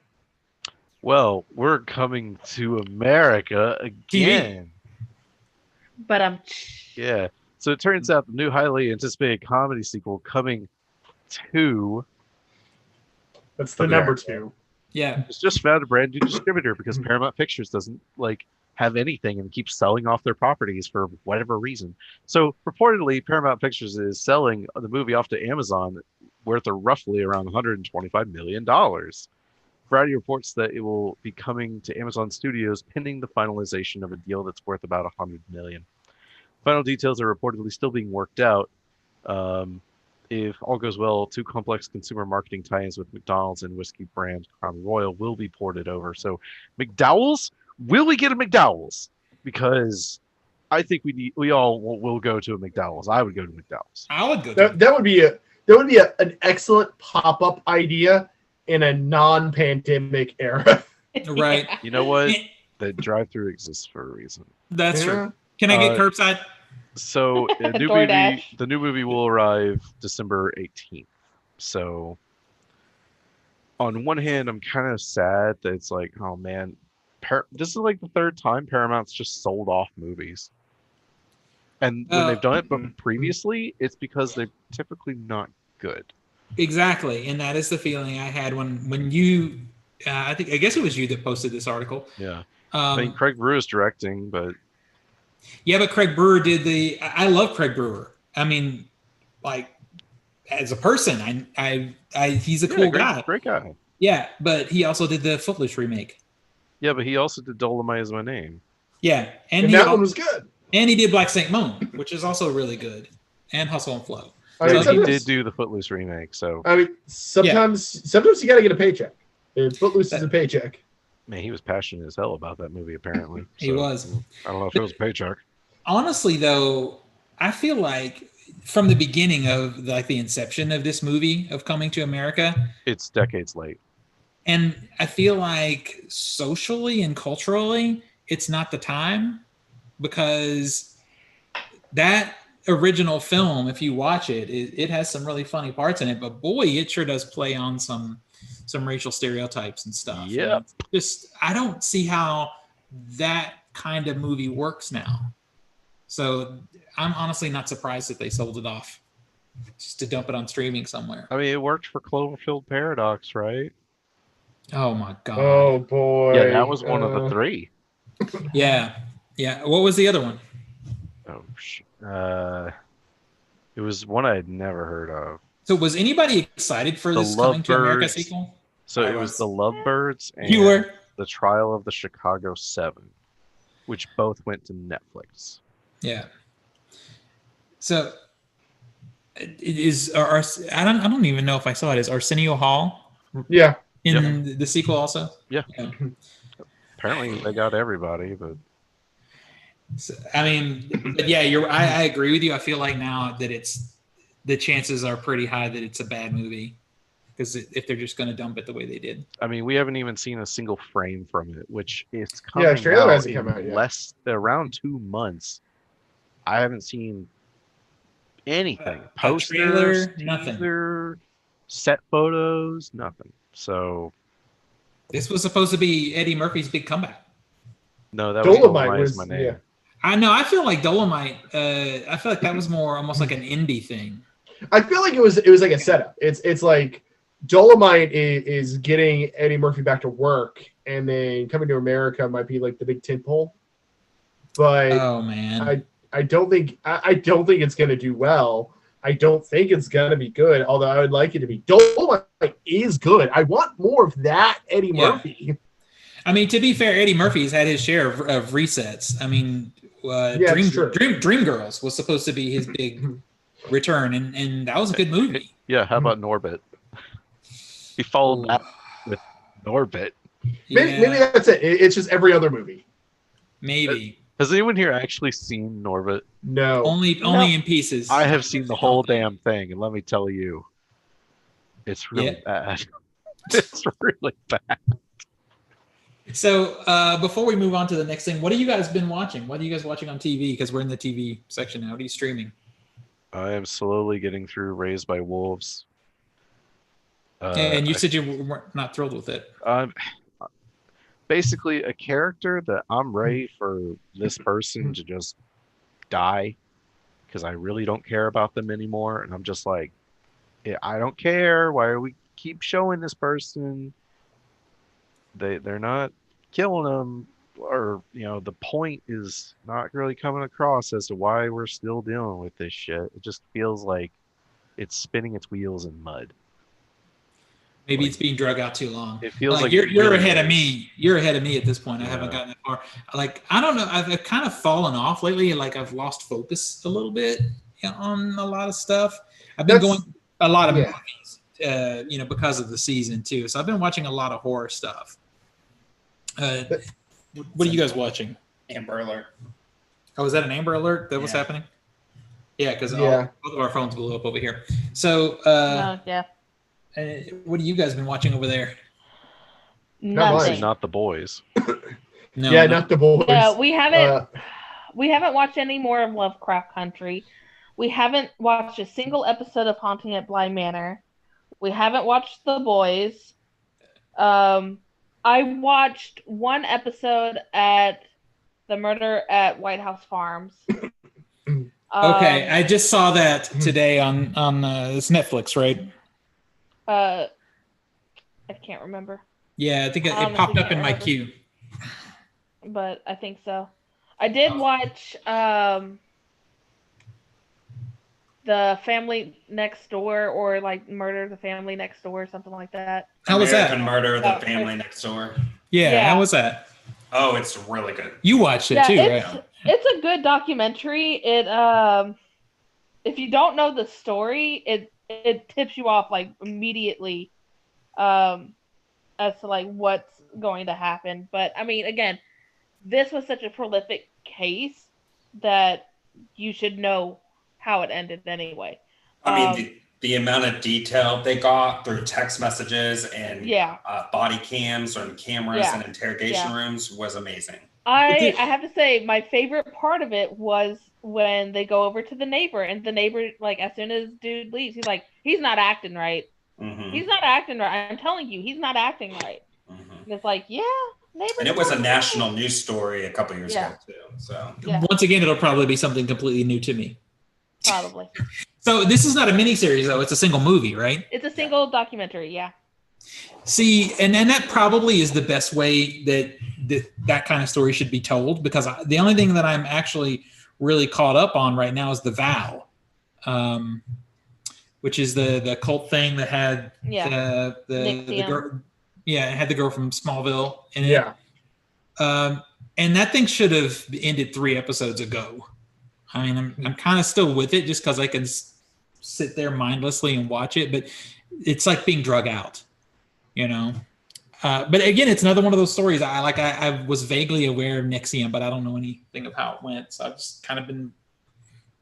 Well, we're coming to America again. But yeah. So it turns out the new highly anticipated comedy sequel coming to. That's the number 2. Yeah. It's just found a brand new distributor because Paramount Pictures doesn't have anything and keeps selling off their properties for whatever reason. So reportedly, Paramount Pictures is selling the movie off to Amazon worth roughly around $125 million. Variety reports that it will be coming to Amazon Studios pending the finalization of a deal that's worth about $100 million. Final details are reportedly still being worked out. If all goes well, 2 complex consumer marketing tie-ins with McDonald's and whiskey brand Crown Royal will be ported over. So McDowell's, will we get a McDowell's? Because I think we all will go to a McDowell's. I would go to McDowell's. I would go. That would be an excellent pop-up idea in a non-pandemic era. Right. You know what? The drive-through exists for a reason. That's true. Can I get curbside? So the new movie will arrive December 18th. So on one hand, I'm kind of sad that it's like, oh man, this is like the 3rd time Paramount's just sold off movies. And when they've done it, but previously, it's because they're typically not good. Exactly, and that is the feeling I had when you, I guess it was you that posted this article. Yeah, I mean Craig Brewer is directing, but but Craig Brewer did I love Craig Brewer. I mean, like as a person, he's a cool guy, great guy. Yeah, but he also did the Footloose remake. Yeah, but he also did Dolomite Is My Name. Yeah, and that one was good. And he did Black Saint Moan, which is also really good, and Hustle and Flow. He did do the Footloose remake, so I mean, sometimes you got to get a paycheck. Footloose is a paycheck. Man, he was passionate as hell about that movie. Apparently, he was. I don't know if it was a paycheck. Honestly, though, I feel like from the beginning of the inception of this movie of Coming to America, it's decades late, and I feel like socially and culturally, it's not the time because that original film, if you watch it has some really funny parts in it, but boy, it sure does play on some racial stereotypes and stuff. Yeah, just I don't see how that kind of movie works now. So I'm honestly not surprised that they sold it off just to dump it on streaming somewhere. I mean, it worked for Cloverfield Paradox, right? Oh my god. Oh boy. Yeah, that was one of the 3. Yeah. What was the other one? Oh, it was one I had never heard of. So was anybody excited for this Coming to America sequel? So it was The Lovebirds and You were? The Trial of the Chicago 7, which both went to Netflix. Yeah. So I don't even know if I saw it. Is Arsenio Hall Yeah. in the sequel also? Yeah. Apparently they got everybody, but So, I mean, but yeah, I agree with you. I feel like now that the chances are pretty high that it's a bad movie because if they're just going to dump it the way they did. I mean, we haven't even seen a single frame from it, which is Yeah, coming trailer out hasn't in come out yet. around 2 months. I haven't seen anything. A Posters, trailer, nothing. teaser, set photos, nothing. So This was supposed to be Eddie Murphy's big comeback. no, that was Dolomite is was my name. yeah. I know. I feel like Dolomite. I feel like that was more almost like an indie thing. I feel like it was like a setup. It's like Dolomite is getting Eddie Murphy back to work, and then Coming to America might be like the big tentpole. But Oh man, I don't think it's gonna do well. I don't think it's gonna be good. Although I would like it to be. Dolomite is good. I want more of that Eddie Murphy. I mean, to be fair, Eddie Murphy's had his share of resets. I mean, it's true. Dreamgirls was supposed to be his big return, and that was a good movie. Yeah, how about Norbit? He followed that with Norbit. Maybe that's it. It's just every other movie. Maybe. Has anyone here actually seen Norbit? No. Only in pieces. I have seen the whole damn thing, and let me tell you, it's really bad. It's really bad. So before we move on to the next thing, what have you guys been watching? What are you guys watching on TV? Because we're in the TV section now. What are you streaming? I am slowly getting through Raised by Wolves. And you said you were not thrilled with it. Basically, a character that I'm ready for this person to just die because I really don't care about them anymore. And I'm just like, I don't care. Why are we keep showing this person? They're not killing them, or the point is not really coming across as to why we're still dealing with this shit. It just feels like it's spinning its wheels in mud. Maybe it's being drug out too long. It feels like you're really ahead of me. You're ahead of me at this point. I haven't Yeah. gotten that far. Like, I don't know. I've kind of fallen off lately. Like, I've lost focus a little bit on a lot of stuff. I've been going a lot of movies, because of the season too. So I've been watching a lot of horror stuff. What are you guys watching? Amber Alert. Oh, is that an Amber Alert that was happening? Yeah, because both of our phones blew up over here. So, yeah. What have you guys been watching over there? Nothing. Not The Boys. No, Yeah, not The Boys. Yeah, we haven't watched any more of Lovecraft Country. We haven't watched a single episode of Haunting at Bly Manor. We haven't watched The Boys. I watched one episode at The Murder at White House Farms. Okay, I just saw that today on this Netflix, right? I can't remember. Yeah, I think it honestly popped up can't in my remember. queue. But I think so. I did watch The Family Next Door, or like Murder the Family Next Door, something like that. How was that? American Murder, The Family Next Door. Yeah, how was that? Oh, it's really good. You watched it too, right? It's a good documentary. It if you don't know the story, it tips you off like immediately as to like what's going to happen. But I mean, again, this was such a prolific case that you should know how it ended anyway. I mean, the amount of detail they got through text messages and body cams and cameras and interrogation rooms was amazing. I have to say, my favorite part of it was when they go over to the neighbor, and the neighbor, like, as soon as dude leaves, he's like, he's not acting right. Mm-hmm. He's not acting right. I'm telling you, he's not acting right. Mm-hmm. And it's like, neighbor. And it was a national news story a couple years ago too. So once again, it'll probably be something completely new to me. Probably. So this is not a miniseries, though. It's a single movie, right? It's a single documentary, yeah. See, and that probably is the best way that kind of story should be told, because the only thing that I'm actually really caught up on right now is The Vow, which is the cult thing that had the girl, it had the girl from Smallville in it. Yeah. And that thing should have ended 3 episodes ago. I mean, I'm kind of still with it just because I can sit there mindlessly and watch it, but it's like being drug out, you know. But again, it's another one of those stories. I was vaguely aware of Nixium, but I don't know anything of how it went. So I've just kind of been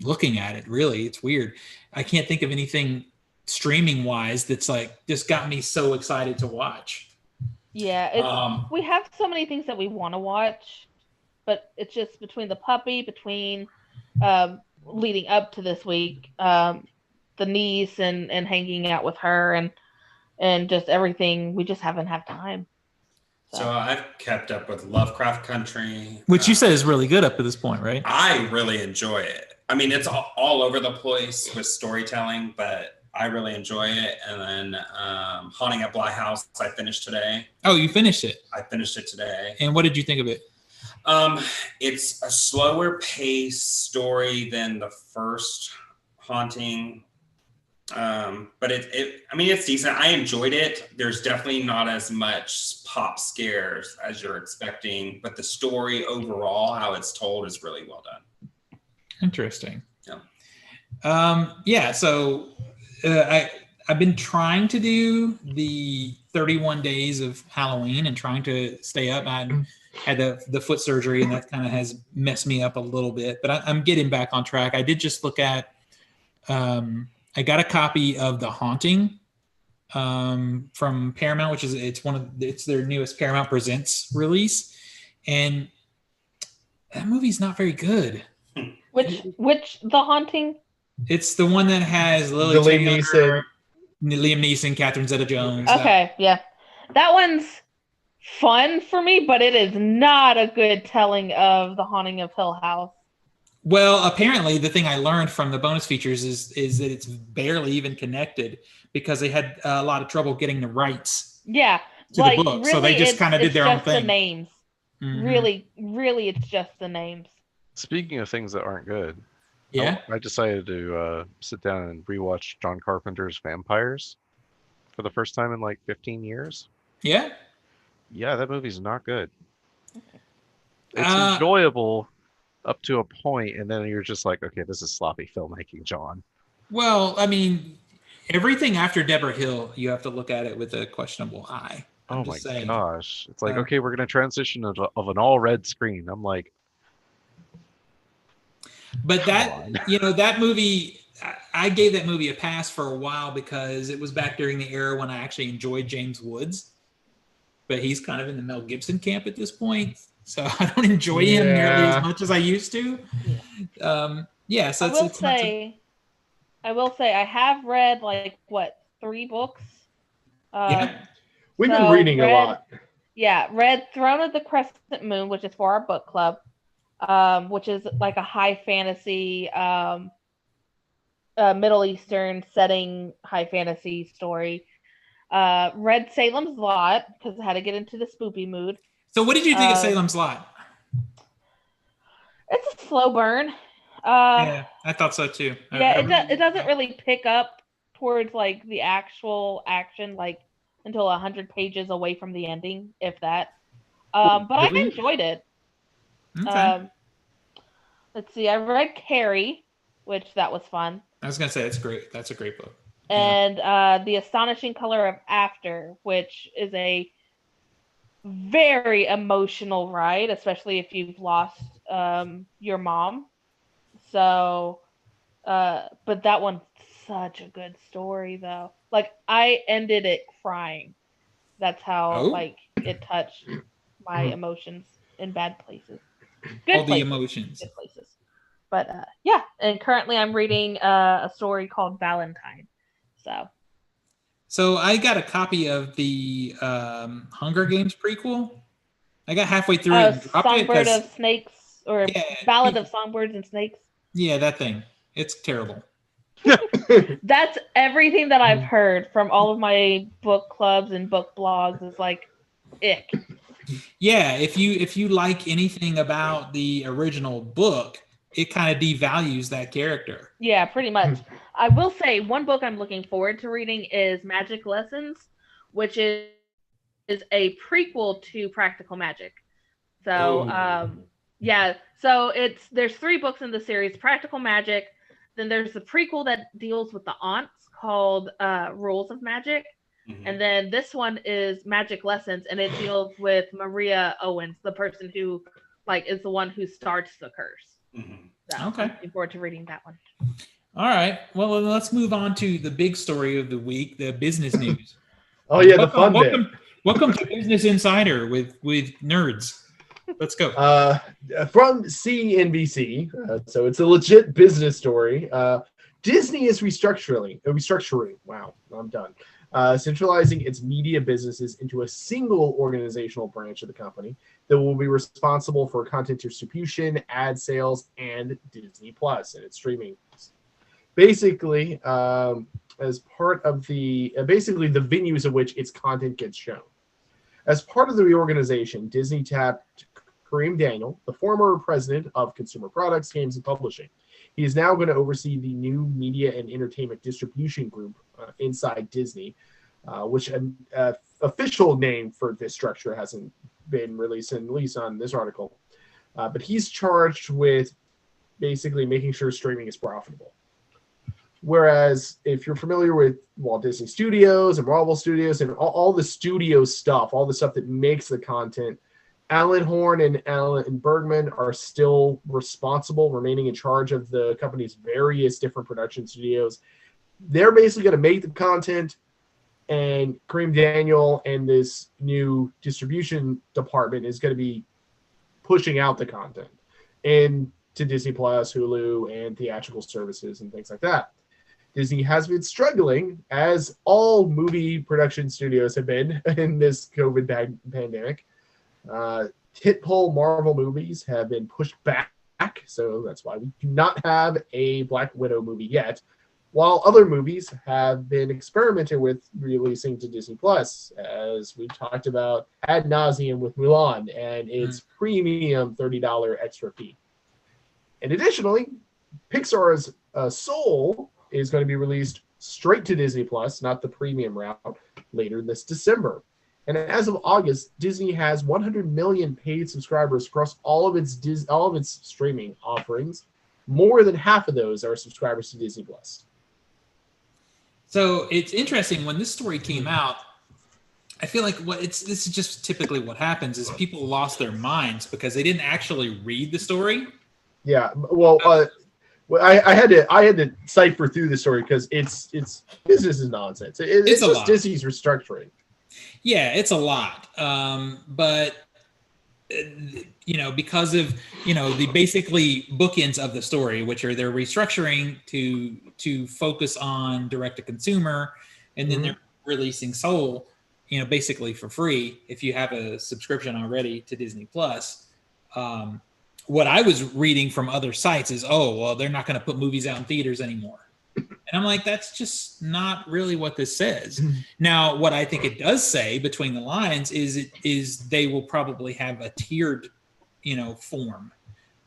looking at it. Really, it's weird. I can't think of anything streaming wise that's like just got me so excited to watch. Yeah, we have so many things that we want to watch, but it's just between the puppy, between leading up to this week, the niece and hanging out with her and just everything. We just haven't had time. So I've kept up with Lovecraft Country, which you said is really good up to this point, right? I really enjoy it. I mean, it's all over the place with storytelling, but I really enjoy it. And then Haunting at Bly House, I finished today. Oh, you finished it? I finished it today. And what did you think of it? It's a slower pace story than the first Haunting. But I mean, it's decent. I enjoyed it. There's definitely not as much pop scares as you're expecting, but the story overall, how it's told, is really well done. Interesting. Yeah. So I've been trying to do the 31 days of Halloween and trying to stay up. I had the foot surgery, and that kind of has messed me up a little bit, but I'm getting back on track. I did just look at, I got a copy of The Haunting from Paramount, which is it's their newest Paramount Presents release, and that movie's not very good. Which The Haunting? It's the one that has Liam Neeson, Catherine Zeta-Jones. Okay, yeah, that one's fun for me, but it is not a good telling of The Haunting of Hill House. Well, apparently the thing I learned from the bonus features is that it's barely even connected because they had a lot of trouble getting the rights to the book. Really, so they just kind of did their own thing. The names. Mm-hmm. Really, it's just the names. Speaking of things that aren't good, yeah, I decided to sit down and rewatch John Carpenter's Vampires for the first time in like 15 years. Yeah? Yeah, that movie's not good. It's enjoyable up to a point, and then you're just like, okay, this is sloppy filmmaking, John. Well, I mean, everything after Deborah Hill, you have to look at it with a questionable eye. Oh my gosh. It's like, okay, we're going to transition of an all red screen. I'm like, but that movie, I gave that movie a pass for a while because it was back during the era when I actually enjoyed James Woods, but he's kind of in the Mel Gibson camp at this point. So I don't enjoy him nearly as much as I used to. Yeah. So I will say I have read 3 books. We've been reading a lot. Yeah, read Throne of the Crescent Moon, which is for our book club, which is like a high fantasy, Middle Eastern setting, high fantasy story. Read Salem's Lot because I had to get into the spoopy mood. So what did you think of Salem's Lot? It's a slow burn. Yeah, I thought so too. It doesn't really pick up towards the actual action until 100 pages away from the ending, if that. But I enjoyed it. Okay. Let's see. I read Carrie, which that was fun. I was gonna say it's great. That's a great book. And The Astonishing Color of After, which is a very emotional ride, especially if you've lost your mom. So, but that one's such a good story, though. I ended it crying. That's how it touched my emotions in bad places. The emotions. Good places. But and currently I'm reading a story called Valentine. So I got a copy of the Hunger Games prequel. I got halfway through it and dropped it. Songbird of Snakes or Ballad of Songbirds and Snakes. Yeah, that thing. It's terrible. That's everything that I've heard from all of my book clubs and book blogs is ick. Yeah, if you like anything about the original book, it kind of devalues that character. Yeah, pretty much. I will say one book I'm looking forward to reading is Magic Lessons, which is a prequel to Practical Magic. So Yeah, so there's 3 books in the series: Practical Magic, then there's the prequel that deals with the aunts called Rules of Magic, and then this one is Magic Lessons, and it deals with Maria Owens, the person who is the one who starts the curse. So Okay. I'm looking forward to reading that one. All right. Well, let's move on to the big story of the week, the business news. Oh yeah, the fun bit. Welcome to Business Insider with nerds. Let's go. From CNBC, so it's a legit business story. Disney is restructuring. Wow, I'm done. Centralizing its media businesses into a single organizational branch of the company that will be responsible for content distribution, ad sales, and Disney Plus and its streaming. Basically, as part of the venues of which its content gets shown. As part of the reorganization, Disney tapped Kareem Daniel, the former president of Consumer Products, Games, and Publishing. He is now going to oversee the new media and entertainment distribution group inside Disney, which an official name for this structure hasn't been released, at least on this article. But he's charged with basically making sure streaming is profitable. Whereas if you're familiar with Walt Disney Studios and Marvel Studios and all the studio stuff, all the stuff that makes the content, Alan Horn and Alan Bergman are still remaining in charge of the company's various different production studios. They're basically going to make the content, and Kareem Daniel and this new distribution department is going to be pushing out the content into Disney Plus, Hulu, and theatrical services and things like that. Disney has been struggling, as all movie production studios have been in this COVID pandemic. Tentpole Marvel movies have been pushed back, so that's why we do not have a Black Widow movie yet, while other movies have been experimented with releasing to Disney Plus, as we've talked about ad nauseum with Mulan and its premium $30 extra fee. And additionally, Pixar's Soul is going to be released straight to Disney Plus, not the premium route, later this December. And as of August, Disney has 100 million paid subscribers across all of its streaming offerings. More than half of those are subscribers to Disney Plus. So it's interesting, when this story came out, I feel like this is just typically what happens is people lost their minds because they didn't actually read the story. Yeah, well, I had to cipher through the story because it's business is nonsense. It's just Disney's restructuring. Yeah, it's a lot, but because of the basically bookends of the story, which are they're restructuring to focus on direct to consumer, and then they're releasing Soul, basically for free if you have a subscription already to Disney Plus. What I was reading from other sites is, they're not going to put movies out in theaters anymore. And I'm like, that's just not really what this says. Now, what I think it does say between the lines is they will probably have a tiered, form.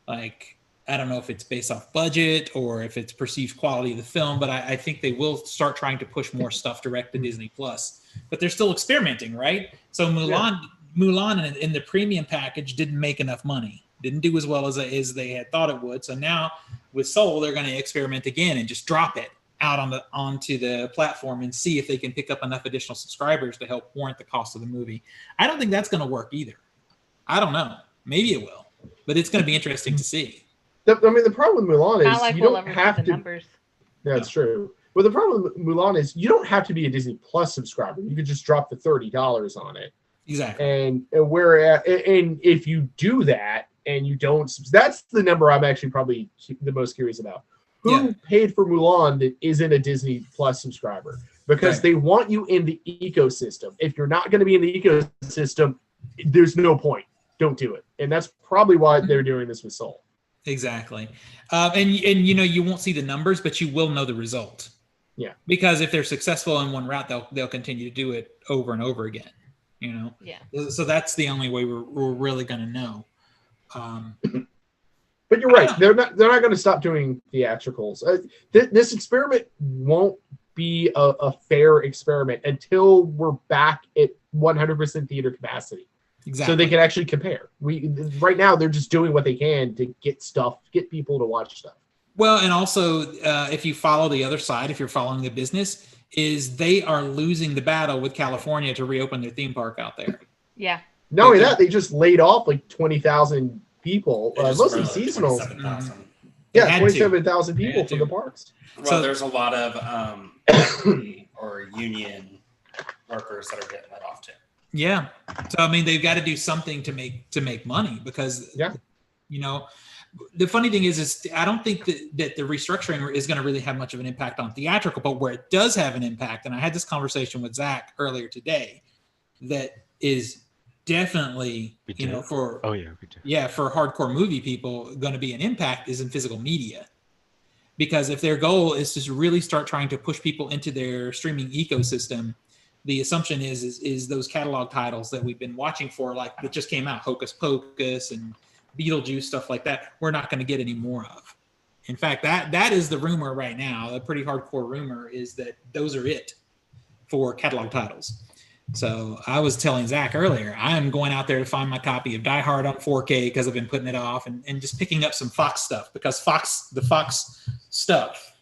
Like, I don't know if it's based off budget or if it's perceived quality of the film, but I think they will start trying to push more stuff direct to Disney Plus. But they're still experimenting, right? So Mulan in the premium package didn't make enough money. Didn't do as well as they had thought it would. So now with Soul, they're going to experiment again and just drop it out onto the platform and see if they can pick up enough additional subscribers to help warrant the cost of the movie. I don't think that's going to work either. I don't know. Maybe it will, but it's going to be interesting to see. The problem with Mulan is you don't have to. Numbers. That's true. Well, the problem with Mulan is you don't have to be a Disney Plus subscriber. You could just drop the $30 on it. Exactly. And if you do that, and you don't, that's the number I'm actually probably the most curious about. Who paid for Mulan that isn't a Disney Plus subscriber? Because they want you in the ecosystem. If you're not going to be in the ecosystem, there's no point. Don't do it. And that's probably why they're doing this with Soul. Exactly. And you won't see the numbers, but you will know the result. Yeah. Because if they're successful in one route, they'll continue to do it over and over again. Yeah. So that's the only way we're really going to know. But you're right. They're not going to stop doing theatricals. This experiment won't be a fair experiment until we're back at 100% theater capacity. exactly. So they can actually compare. Right now they're just doing what they can to get people to watch stuff. Well, and also if you follow the other side, if you're following the business, is they are losing the battle with California to reopen their theme park out there. Yeah. Not only that, they just laid off like 20,000 people, mostly seasonal. 27,000. Yeah, 27,000 people from the parks. Well, So- there's a lot of or union workers that are getting let off too. Yeah. So I mean, they've got to do something to make money because the funny thing is I don't think that the restructuring is going to really have much of an impact on theatrical, but where it does have an impact, and I had this conversation with Zach earlier today, that is definitely for hardcore movie people going to be an impact is in physical media. Because if their goal is to really start trying to push people into their streaming ecosystem, the assumption is those catalog titles that we've been watching for, like that just came out, Hocus Pocus and Beetlejuice, stuff like that, we're not going to get any more of. In fact, that is the rumor right now. A pretty hardcore rumor is that those are it for catalog titles. So I was telling Zach earlier, I am going out there to find my copy of Die Hard on 4K because I've been putting it off and just picking up some Fox stuff because the Fox stuff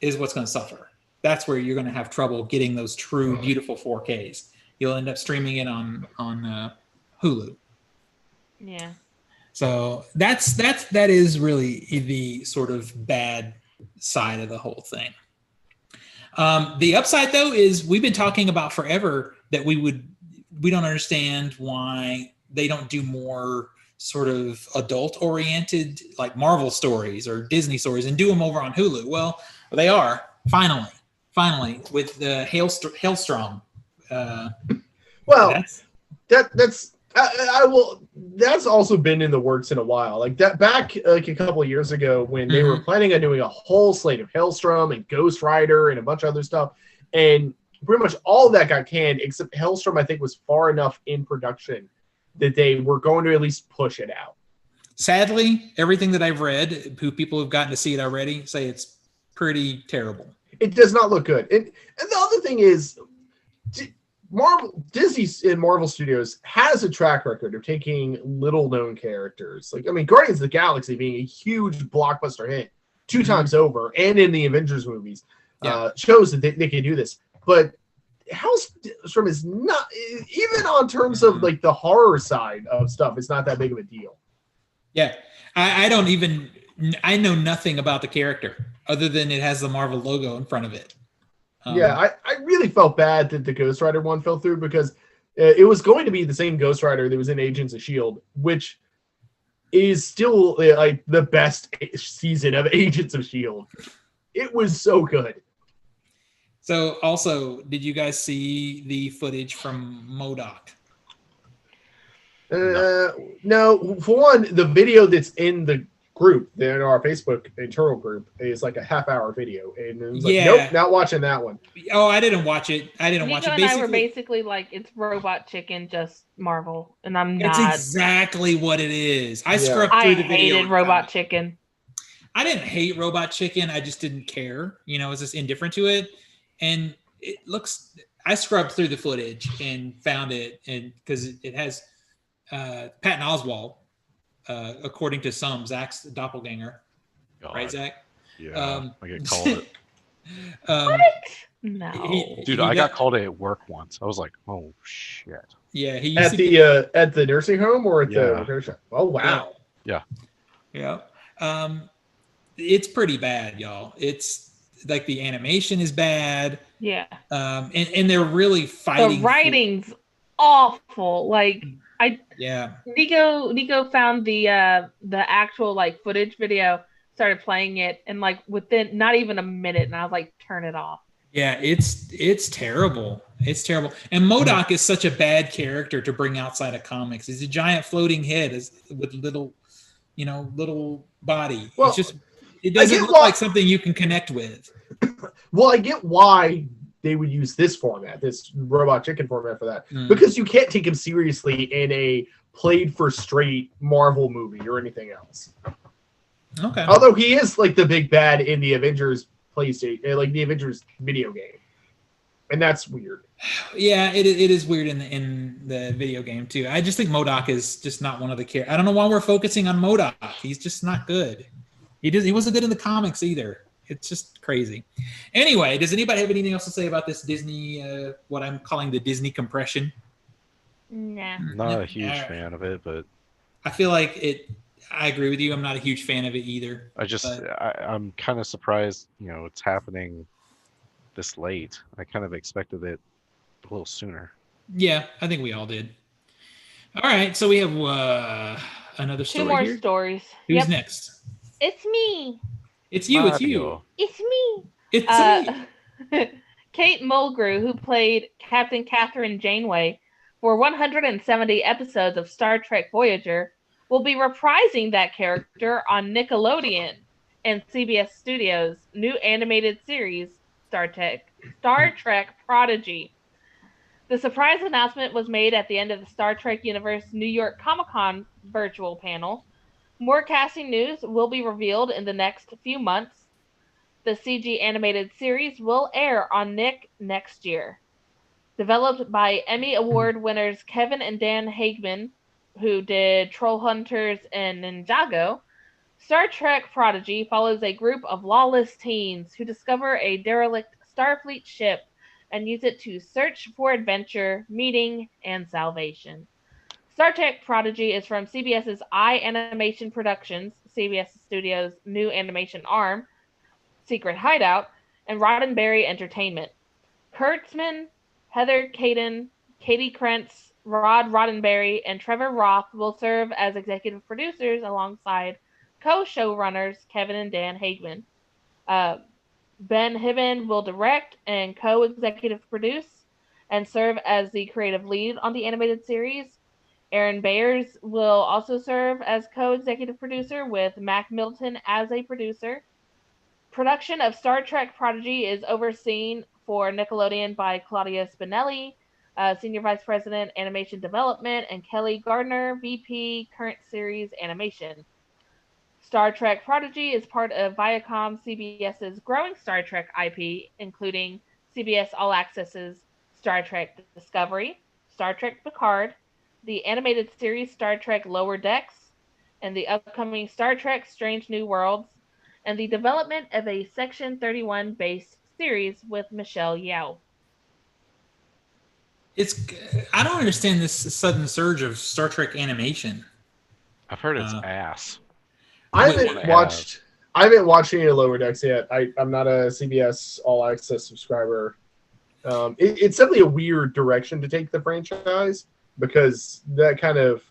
is what's going to suffer. That's where you're going to have trouble getting those true, beautiful 4Ks. You'll end up streaming it on Hulu. Yeah. So that is really the sort of bad side of the whole thing. The upside, though, is we've been talking about forever that we don't understand why they don't do more sort of adult-oriented, like Marvel stories or Disney stories, and do them over on Hulu. Well, they are finally with the Hailstorm. Well, that's also been in the works in a while. Like that back like a couple of years ago when they were planning on doing a whole slate of Hailstorm and Ghost Rider and a bunch of other stuff, and pretty much all of that got canned except Hailstorm. I think was far enough in production that they were going to at least push it out. Sadly, everything that I've read, people who've gotten to see it already, say it's pretty terrible. It does not look good. And the other thing is, Disney and Marvel Studios has a track record of taking little-known characters. Like, I mean, Guardians of the Galaxy being a huge blockbuster hit 2 times over, and in the Avengers movies, shows that they can do this. But Hailstorm is not, even on terms of like the horror side of stuff, it's not that big of a deal. Yeah, I know nothing about the character other than it has the Marvel logo in front of it. I really felt bad that the Ghost Rider one fell through because it was going to be the same Ghost Rider that was in Agents of S.H.I.E.L.D., which is still like the best season of Agents of S.H.I.E.L.D. It was so good. So also, did you guys see the footage from MODOK? No. For one, the video that's in the group, in our Facebook internal group, is like a half-hour video, and it was like, nope, not watching that one. Oh, I didn't watch it. Nico and I were basically like, it's Robot Chicken, just Marvel, and I'm not. That's exactly what it is. I scrubbed through the video. I hated Robot Chicken. I didn't hate Robot Chicken. I just didn't care. I was just indifferent to it. And it looks, I scrubbed through the footage and found it, and because it has Patton Oswalt, according to some, Zach's doppelganger. God. Right, Zach? Yeah, I get called it. What? No. I got called it at work once. I was like, oh, shit. Yeah, he used at the nursing home or at the repair shop? Oh, wow. Yeah. It's pretty bad, y'all. It's like the animation is bad. Yeah. And they're really fighting. The writing's awful. Like Nico found the actual like footage video, started playing it, and like within not even a minute, and I was like, turn it off. Yeah, it's terrible. It's terrible. And MODOK is such a bad character to bring outside of comics. He's a giant floating head with little body. Well, it doesn't look like something you can connect with. Well, I get why they would use this format, this Robot Chicken format for that. Because you can't take him seriously in a played for straight Marvel movie or anything else. Okay. Although he is like the big bad in the Avengers PlayStation, like the Avengers video game. And that's weird. Yeah, it is weird in the video game too. I just think MODOK is just not one of the characters. I don't know why we're focusing on MODOK. He's just not good. He wasn't good in the comics either. It's just crazy. Anyway, does anybody have anything else to say about this Disney, what I'm calling the Disney compression? Nah. Not a huge fan of it, but I feel like it. I agree with you. I'm not a huge fan of it either. I'm kind of surprised, it's happening this late. I kind of expected it a little sooner. Yeah, I think we all did. All right, so we have another story. 2 more here. stories. Who's next? It's me. It's you. It's you. It's me. It's me. Kate Mulgrew, who played Captain Catherine Janeway for 170 episodes of Star Trek Voyager, will be reprising that character on Nickelodeon and CBS Studios' new animated series, Star Trek Prodigy. The surprise announcement was made at the end of the Star Trek Universe New York Comic-Con virtual panel. More casting news will be revealed in the next few months. The CG animated series will air on Nick next year. Developed by Emmy Award winners Kevin and Dan Hageman, who did Trollhunters and Ninjago, Star Trek Prodigy follows a group of lawless teens who discover a derelict Starfleet ship and use it to search for adventure, meeting, and salvation. Star Trek Prodigy is from CBS's iAnimation Productions, CBS Studios' new animation arm, Secret Hideout, and Roddenberry Entertainment. Kurtzman, Heather Caden, Katie Krentz, Rod Roddenberry, and Trevor Roth will serve as executive producers alongside co-showrunners Kevin and Dan Hageman. Ben Hibben will direct and co-executive produce and serve as the creative lead on the animated series. Aaron Bayers will also serve as co-executive producer with Mac Middleton as a producer. Production of Star Trek Prodigy is overseen for Nickelodeon by Claudia Spinelli, Senior Vice President, Animation Development, and Kelly Gardner, VP, Current Series Animation. Star Trek Prodigy is part of Viacom CBS's growing Star Trek IP, including CBS All Access's Star Trek Discovery, Star Trek Picard, the animated series Star Trek Lower Decks, and the upcoming Star Trek Strange New Worlds, and the development of a Section 31 based series with Michelle Yeoh. I don't understand this sudden surge of Star Trek animation. I've heard it's ass. I haven't watched any of Lower Decks yet. I'm not a CBS All Access subscriber. It's definitely a weird direction to take the franchise because that kind of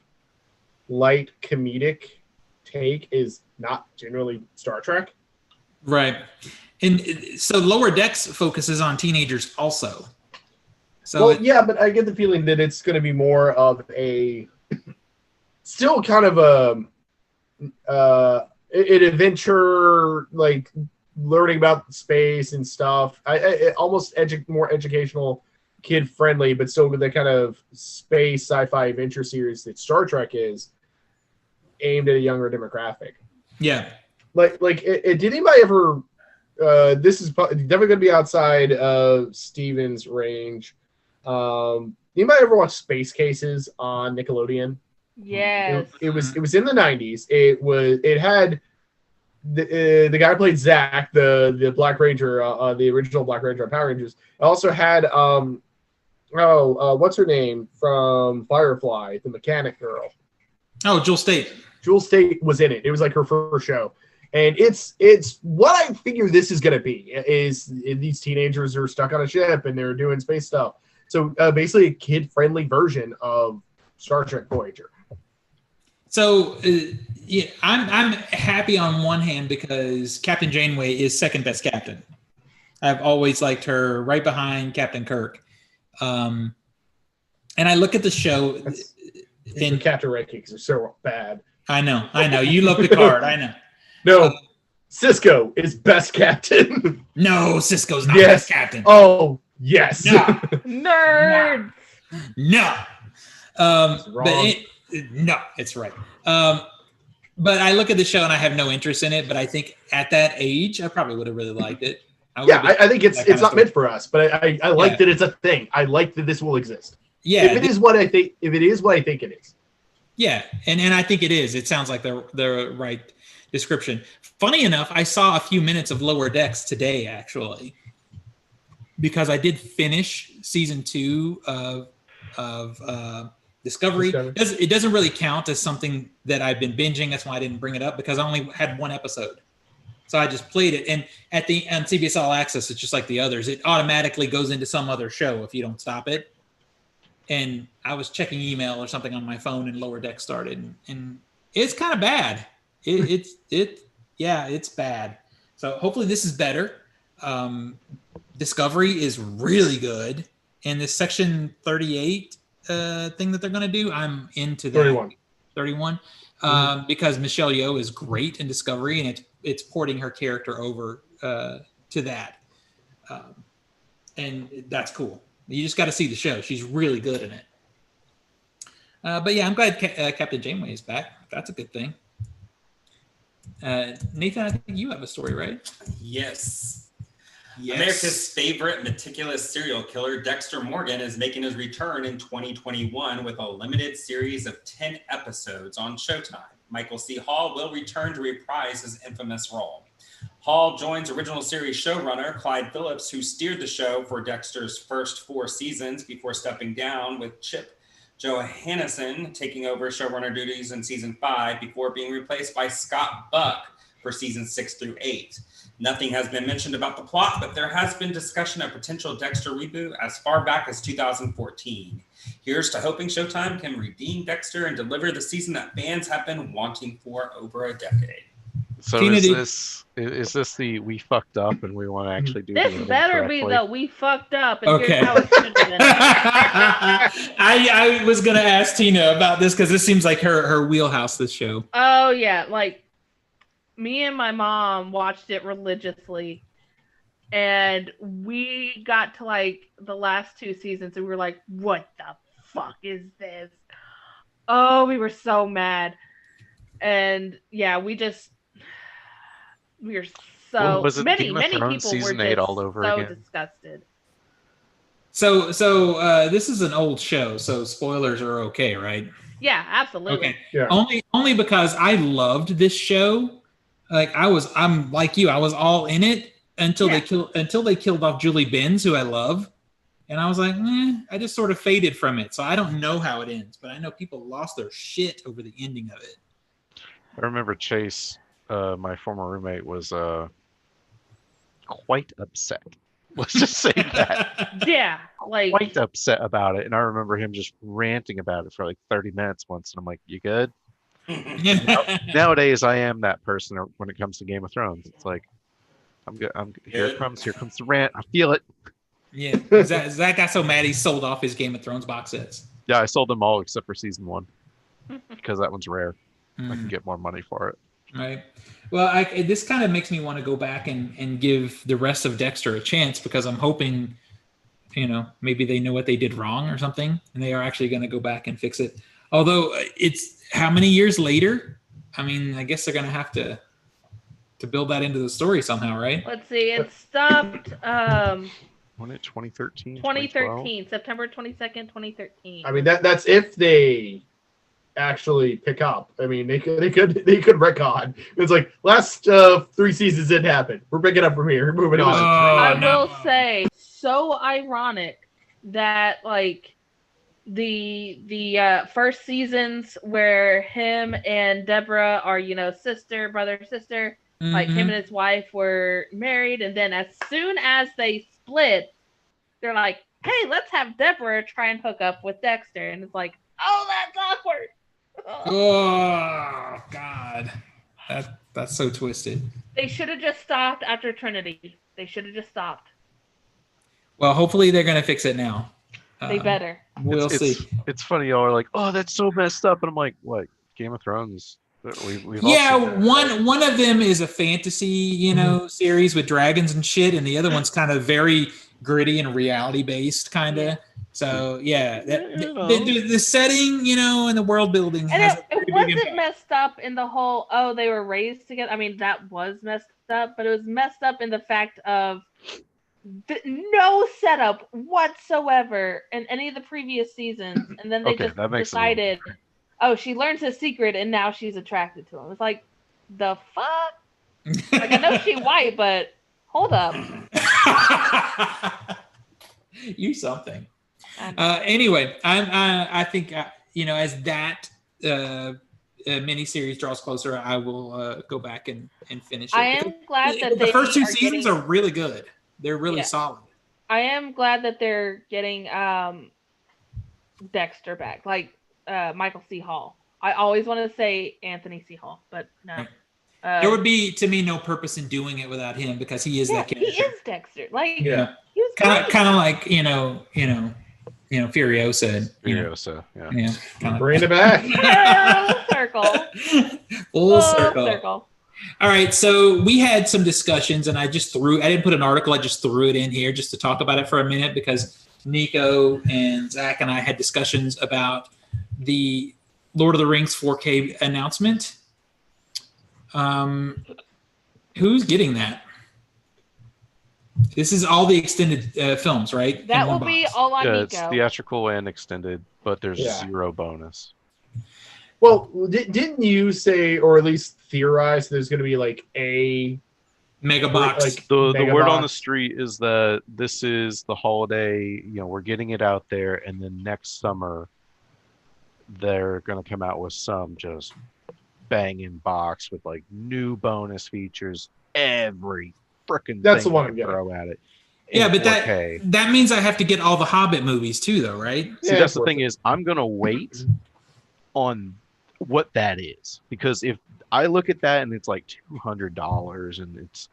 light comedic take is not generally Star Trek. Right. And so Lower Decks focuses on teenagers also. So yeah, but I get the feeling that it's going to be more of a still kind of an adventure, like learning about space and stuff. Almost more educational, kid friendly, but still with the kind of space sci-fi adventure series that Star Trek is, aimed at a younger demographic. Yeah. Did anybody ever? This is definitely going to be outside of Steven's range. Anybody ever watch Space Cases on Nickelodeon? Yes. It was in the 90s. It had the guy who played Zach, the Black Ranger, the original Black Ranger on Power Rangers. It also had what's her name from Firefly, the mechanic girl. Oh, Jewel Staite. Jewel Staite was in it. It was like her first show. And it's what I figure this is going to be, is these teenagers are stuck on a ship and they're doing space stuff. So basically a kid-friendly version of Star Trek Voyager. So yeah, I'm happy on one hand because Captain Janeway is second best captain. I've always liked her, right behind Captain Kirk. And I look at the show. And Captain rankings are so bad. I know. You love Picard. I know. No, Cisco is best captain. No, Cisco's not best captain. Oh, yes. No. Nerds. No. No, it's right. But I look at the show and I have no interest in it. But I think at that age, I probably would have really liked it. I think it's not meant for us, but I like that it's a thing. I like that this will exist. Yeah, if it is what I think it is. Yeah, and I think it is. It sounds like the right description. Funny enough, I saw a few minutes of Lower Decks today, actually, because I did finish season 2 of Discovery. It doesn't really count as something that I've been binging. That's why I didn't bring it up, because I only had one episode. So I just played it. And on CBS All Access, it's just like the others. It automatically goes into some other show if you don't stop it. And I was checking email or something on my phone, and Lower Deck started, and it's kind of bad. It's bad. So hopefully this is better. Discovery is really good, and this Section 38 thing that they're going to do, I'm into that. 31. Because Michelle Yeoh is great in Discovery, and it's porting her character over to that, and that's cool. You just got to see the show. She's really good in it. But yeah, I'm glad Captain Janeway is back. That's a good thing. Nathan, I think you have a story, right? Yes. America's favorite meticulous serial killer, Dexter Morgan, is making his return in 2021 with a limited series of 10 episodes on Showtime. Michael C. Hall will return to reprise his infamous role. Hall joins original series showrunner Clyde Phillips, who steered the show for Dexter's first 4 seasons before stepping down, with Chip Johannesson taking over showrunner duties in season 5 before being replaced by Scott Buck for season 6 through 8. Nothing has been mentioned about the plot, but there has been discussion of potential Dexter reboot as far back as 2014. Here's to hoping Showtime can redeem Dexter and deliver the season that fans have been wanting for over a decade. So is this the we fucked up and we want to actually do this better be the we fucked up and okay. Here's how it should have been. I was gonna ask Tina about this because this seems like her wheelhouse, this show. Oh yeah, like me and my mom watched it religiously, and we got to like the last 2 seasons and we were like, what the fuck is this? Oh, we were so mad. And yeah, we were so many people were just all over so again? disgusted. So this is an old show, so spoilers are okay, right? Yeah, absolutely. Okay. Yeah. Only because I loved this show. Like I'm like you. I was all in it until they killed off Julie Benz, who I love, and I was like, I just sort of faded from it. So I don't know how it ends, but I know people lost their shit over the ending of it. I remember Chase, my former roommate, was quite upset. Let's just say that. Yeah, like quite upset about it, and I remember him just ranting about it for like 30 minutes once, and I'm like, "You good?" Nowadays, I am that person when it comes to Game of Thrones. It's like, I'm good. Here it comes. Here comes the rant. I feel it. Yeah, Zach got so mad he sold off his Game of Thrones box sets. Yeah, I sold them all except for season 1 because that one's rare. I can get more money for it. Right. Well, this kind of makes me want to go back and give the rest of Dexter a chance, because I'm hoping, maybe they know what they did wrong or something, and they are actually going to go back and fix it. Although it's how many years later? I mean, I guess they're going to have to build that into the story somehow, right? Let's see. It stopped. When it 2013? 2013, September 22nd, 2013. I mean, that's if they actually pick up. I mean, they could retcon. It's like last 3 seasons didn't happen. We're picking up from here. We're moving on. I will say, so ironic that like the first seasons where him and Deborah are brother sister, like him and his wife were married, and then as soon as they split, they're like, hey, let's have Deborah try and hook up with Dexter, and it's like, oh, that's awkward. Oh God, that's so twisted. They should have just stopped after Trinity. They should have just stopped. Well, hopefully they're gonna fix it now. They better. We'll see. It's funny, y'all are like, "Oh, that's so messed up," and I'm like, "What? Game of Thrones." We've one of them is a fantasy, series with dragons and shit, and the other one's kind of very gritty and reality based, kind of. So yeah, the setting, and the world building And has it wasn't messed up in the whole, they were raised together. I mean, that was messed up, but it was messed up in the fact of no setup whatsoever in any of the previous seasons. And then they just decided, she learns his secret and now she's attracted to him. It's like, the fuck? Like, I know she's white, but hold up. You something. Anyway, I think as that miniseries draws closer, I will go back and finish it. I am glad that the first two seasons are really good. They're really solid. I am glad that they're getting Dexter back, like Michael C. Hall. I always want to say Anthony C. Hall, but no. There would be, to me, no purpose in doing it without him because he is that character. He is Dexter. Like, he was kind of like Furiosa. Yeah. Bring it back. Full circle. All right, so we had some discussions, and I didn't put an article, I just threw it in here just to talk about it for a minute because Nico and Zach and I had discussions about the Lord of the Rings 4K announcement. Who's getting that? This is all the extended films, right? That will be all on Nico. It's theatrical and extended, but there's 0 bonus. Well, didn't you say, or at least theorize, there's going to be like a mega box? Like the word on the street is that this is the holiday. We're getting it out there, and then next summer they're going to come out with some just banging box with like new bonus features. Every freaking that's thing the one I'm throw at it. Yeah, but that means I have to get all the Hobbit movies too, though, right? See, that's the thing is, I'm going to wait on what that is, because if I look at that and it's like $200 and it's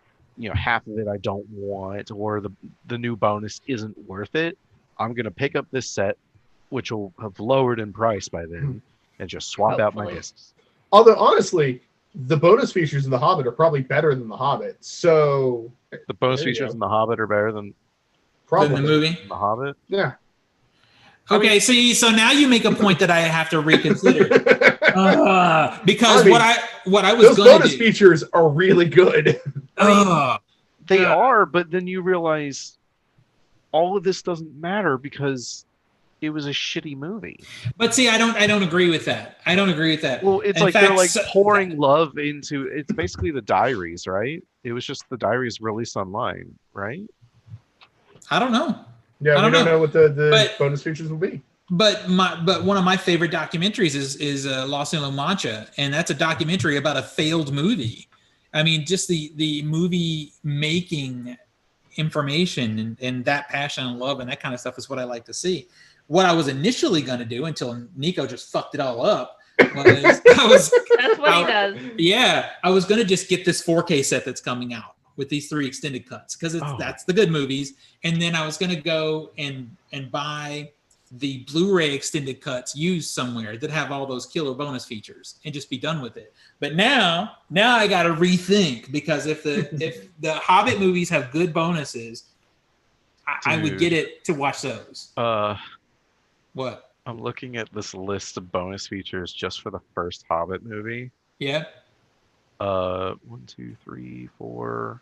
half of it I don't want, or the new bonus isn't worth it, I'm gonna pick up this set, which will have lowered in price by then, and just swap out my discs. Although honestly, the bonus features in The Hobbit are probably better than The Hobbit. So the bonus features in The Hobbit are better than the movie. The Hobbit. Yeah. Okay, so now you make a point that I have to reconsider. Because what I was those going bonus features are really good. They are, but then you realize all of this doesn't matter because it was a shitty movie. But see, I don't agree with that. Well, it's they're like pouring love into. It's basically the diaries, right? It was just the diaries released online, right? I don't know. Yeah, we don't know what the bonus features will be. But one of my favorite documentaries is Lost in La Mancha, and that's a documentary about a failed movie. I mean, just the movie making information and that passion and love and that kind of stuff is what I like to see. What I was initially going to do until Nico just fucked it all up was that's what he does. Yeah, I was going to just get this 4K set that's coming out with these 3 extended cuts because that's the good movies, and then I was going to go and buy the Blu-ray extended cuts used somewhere that have all those killer bonus features and just be done with it. But now I got to rethink, because if the Hobbit movies have good bonuses, I would get it to watch those. What? I'm looking at this list of bonus features just for the first Hobbit movie. Yeah. 1, 2, 3, 4,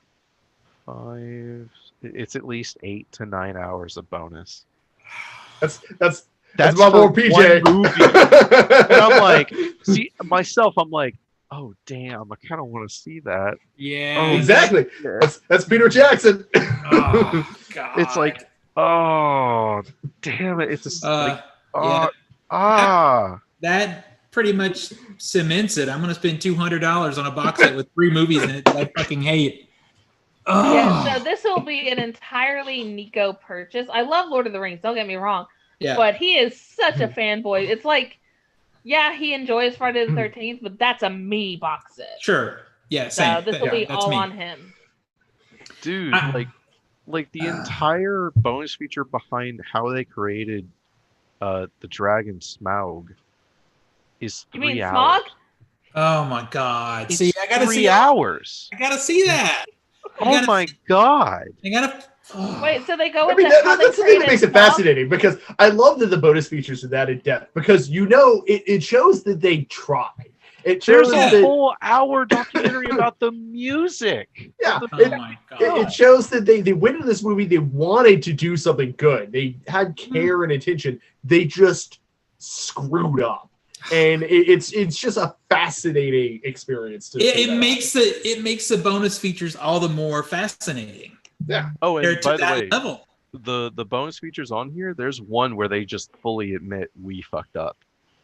5. It's at least 8 to 9 hours of bonus. That's my boy PJ. And I'm like, I'm like, oh damn, I kind of want to see that. Yeah, exactly. That's Peter Jackson. Oh God. It's like, oh damn it! It's just that pretty much cements it. I'm gonna spend $200 on a box set with 3 movies in it that I fucking hate. Oh. Yeah, so this will be an entirely Nico purchase. I love Lord of the Rings, don't get me wrong. Yeah. But he is such a fanboy. It's like, yeah, he enjoys Friday the 13th, but that's a me box set. Sure. Yeah, same. So this will be all on him. Dude, like the entire bonus feature behind how they created the dragon Smaug is 3 hours. Smaug? Oh my God. It's see, I gotta 3 see hours. I gotta see that. Oh my God. I gotta Wait, so they go I into mean, how they that's the thing that created makes it stuff? fascinating, because I love that the bonus features are that in depth, because it shows that they tried. It There's shows a that whole hour documentary about the music. yeah, of the Oh my god. it shows that they went into this movie, they wanted to do something good. They had care and attention. They just screwed up. And it's just a fascinating experience to see. It makes the bonus features all the more fascinating. Yeah. Oh, They're and to by the that way, level. the bonus features on here, there's one where they just fully admit we fucked up.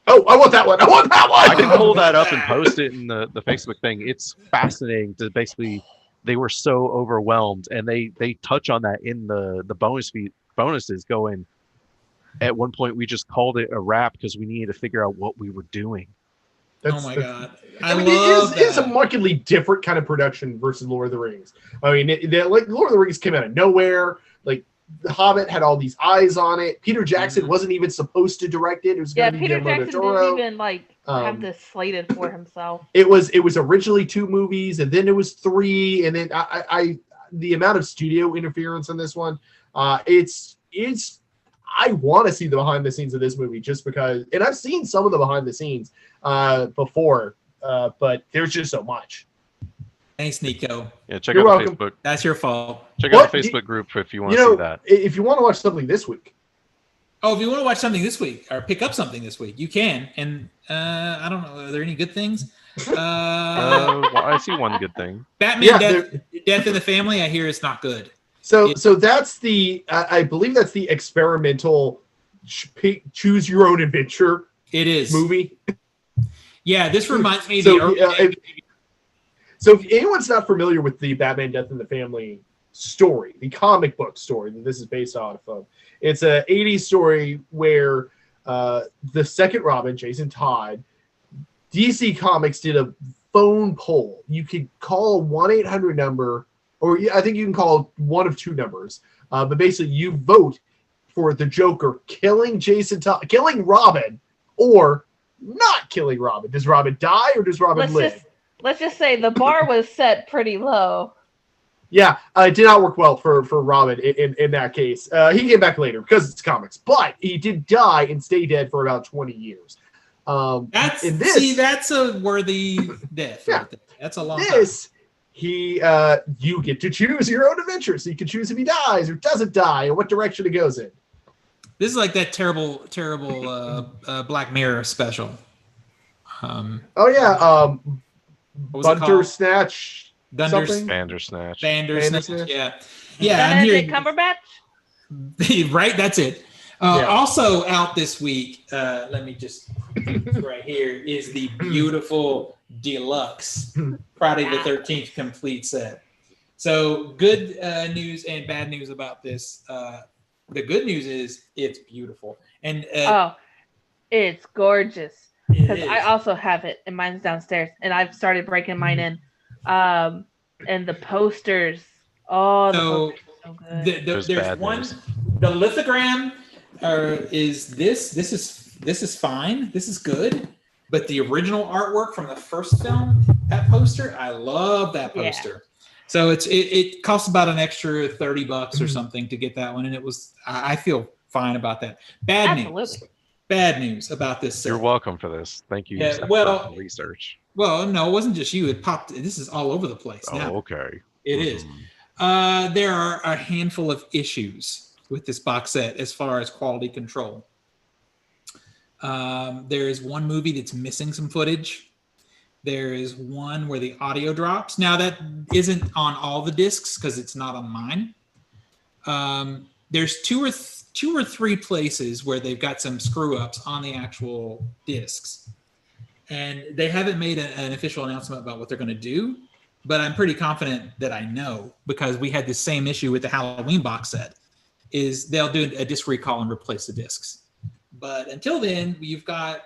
Oh, I want that one. I want that one. I can pull that up and that. post it in the Facebook thing. It's fascinating to basically, they were so overwhelmed, and they touch on that in the bonuses going, at one point we just called it a wrap because we needed to figure out what we were doing. Oh my god. I mean, love it is a that. markedly different kind of production versus Lord of the Rings. I mean, like Lord of the Rings came out of nowhere. Like The Hobbit had all these eyes on it. Peter Jackson wasn't even supposed to direct it. It was Yeah, going to be Peter Guillermo del Jackson Toro. didn't even have this slated for himself. It was originally 2 movies, and then it was 3, and then I the amount of studio interference on this one, it's I want to see the behind the scenes of this movie, just because, and I've seen some of the behind the scenes before, but there's just so much. Thanks, Nico. Yeah, check You're out welcome. the Facebook. That's your fault. Check What? out the Facebook group if you want You to know, see that. if you want to watch something this week, Oh, if you want to watch something this week or pick up something this week, you can. And I don't know, are there any good things? Well, I see one good thing. Batman Yeah, Death in the Family, I hear it's not good. so that's the I believe that's the experimental choose your own adventure It is. movie. Yeah, this reminds me of So, the early So if anyone's not familiar with the Batman Death in the Family story, the comic book story that this is based off of, it's a 80s story where the second Robin, Jason Todd, DC Comics did a phone poll. You could call a 1-800 number, or I think you can call one of 2 numbers, but basically you vote for the Joker killing killing Robin, or not killing Robin. Does Robin die or does Robin live? Let's just say the bar was set pretty low. Yeah, it did not work well for Robin in that case. He came back later because it's comics, but he did die and stay dead for about 20 years. That's a worthy death. Yeah. Right there. That's a long This, you get to choose your own adventure, so you can choose if he dies or doesn't die and what direction it goes in. This is like that terrible Black Mirror special. Oh yeah, What was it called? Bandersnatch. Something? Bandersnatch. Bandersnatch. Yeah. Benedict Cumberbatch? Right, that's it. Yeah. Also out this week, let me just right here is the beautiful deluxe Friday the 13th complete set. So good news and bad news about this. The good news is it's beautiful, and it's gorgeous. it Because is. I also have it, and mine's downstairs, and I've started breaking mine in. And the posters, the posters are so good. There's bad one. news. The lithogram is this. This is fine. This is good. But the original artwork from the first film, that poster, I love that poster. Yeah. So it costs about an extra $30 or something to get that one, and I feel fine about that. Bad news about this set. You're welcome for this. Thank you. Yeah, for research. Well, no, it wasn't just you. It popped. This is all over the place now. Oh, okay. It is. There are a handful of issues with this box set as far as quality control. There is one movie that's missing some footage. There is one where the audio drops. Now that isn't on all the discs because it's not on mine. There's two or three places where they've got some screw ups on the actual discs, and they haven't made an official announcement about what they're going to do. But I'm pretty confident that I know, because we had the same issue with the Halloween box set, is they'll do a disc recall and replace the discs. But until then, you've got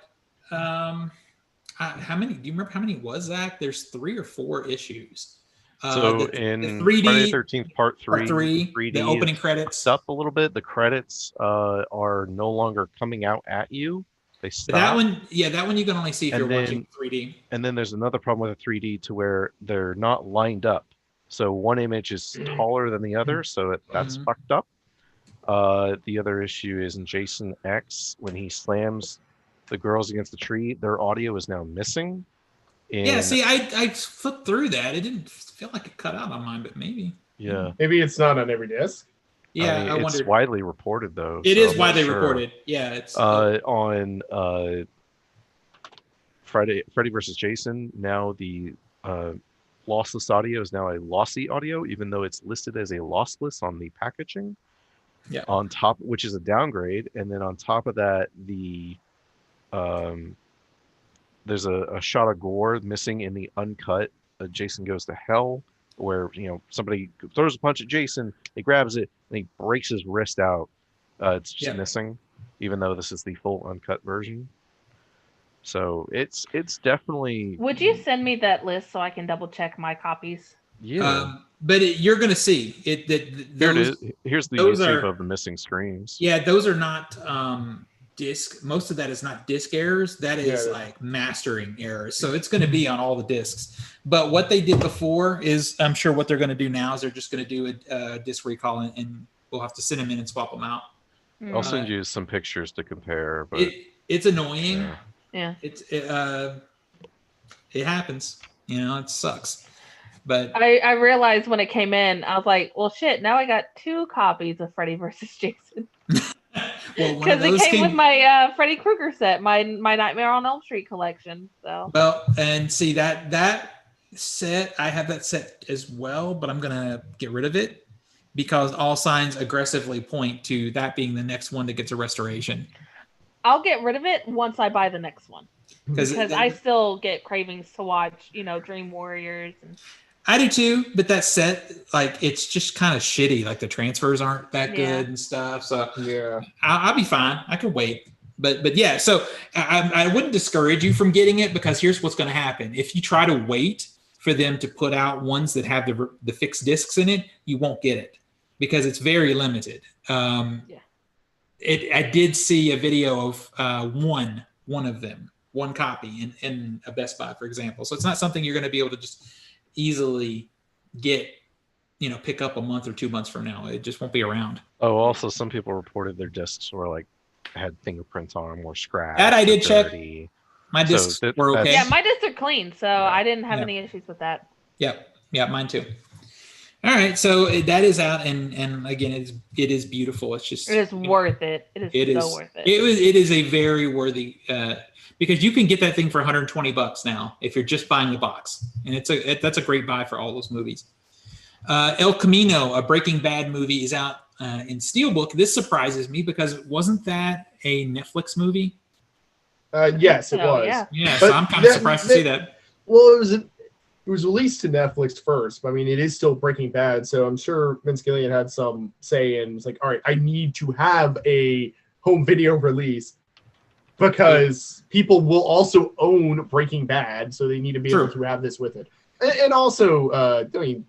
how many? Do you remember how many was that? There's 3 or 4 issues. So in 3D, Friday the 13th Part 3, 3D the opening credits up a little bit. The credits are no longer coming out at you. They stop. That one you can only see if you're watching 3D. And then there's another problem with the 3D to where they're not lined up. So one image is taller than the other, so that's Mhm. fucked up. The other issue is in Jason X, when he slams the girls against the tree, their audio is now missing. Yeah, see, I flipped through that. It didn't feel like it cut out on mine, but maybe. Yeah. Maybe it's not on every disc. Yeah, I mean, it's wondered. widely reported though. It so is I'm not widely sure. reported. Yeah, it's On Freddy versus Jason, now the lossless audio is now a lossy audio, even though it's listed as a lossless on the packaging. Yeah. On top, which is a downgrade, and then on top of that, the there's a shot of gore missing in the uncut Jason Goes to Hell, where somebody throws a punch at Jason, he grabs it, and he breaks his wrist out. It's just missing, even though this is the full uncut version. So it's definitely. Would you send me that list so I can double check my copies? Yeah. But you're going to see it. Here it is. Here's the YouTube of the missing screens. Yeah, those are not disc. Most of that is not disc errors. That is like mastering errors. So it's going to be on all the discs. But what they did before is, I'm sure what they're going to do now is they're just going to do a disc recall, and we'll have to send them in and swap them out. I'll send you some pictures to compare. But it's annoying. Yeah. It happens. It sucks. But I realized when it came in, I was like, well, shit, now I got 2 copies of Freddy versus Jason. Because it came with my Freddy Krueger set, my Nightmare on Elm Street collection. So well, and see that set, I have that set as well, but I'm gonna get rid of it because all signs aggressively point to that being the next one that gets a restoration. I'll get rid of it once I buy the next one. Because I still get cravings to watch, Dream Warriors. I do too, but that set, like, it's just kind of shitty. Like the transfers aren't that good and stuff. So yeah, I'll be fine. I can wait. But yeah, so I wouldn't discourage you from getting it because here's what's going to happen. If you try to wait for them to put out ones that have the fixed discs in it, you won't get it because it's very limited. I did see a video of one of them, one copy in a Best Buy, for example. So it's not something you're going to be able to just easily get, pick up a month or 2 months from now. It just won't be around. Oh, also some people reported their discs were like had fingerprints on them or scratched. That I did check. My discs were okay. Yeah, my discs are clean, so I didn't have any issues with that. Yep. Yeah, mine too. All right, so that is out, and again, it is beautiful. It's just it is worth it. It is so worth it. It is a very worthy because you can get that thing for $120 now if you're just buying the box, and that's a great buy for all those movies. El Camino, a Breaking Bad movie, is out in Steelbook. This surprises me because wasn't that a Netflix movie? Yes, it was. Yeah, so I'm kind of surprised to see that. Well, it was released to Netflix first, but I mean, it is still Breaking Bad, so I'm sure Vince Gilligan had some say and was like, all right, I need to have a home video release because people will also own Breaking Bad, so they need to be able to have this with it. And also, I mean,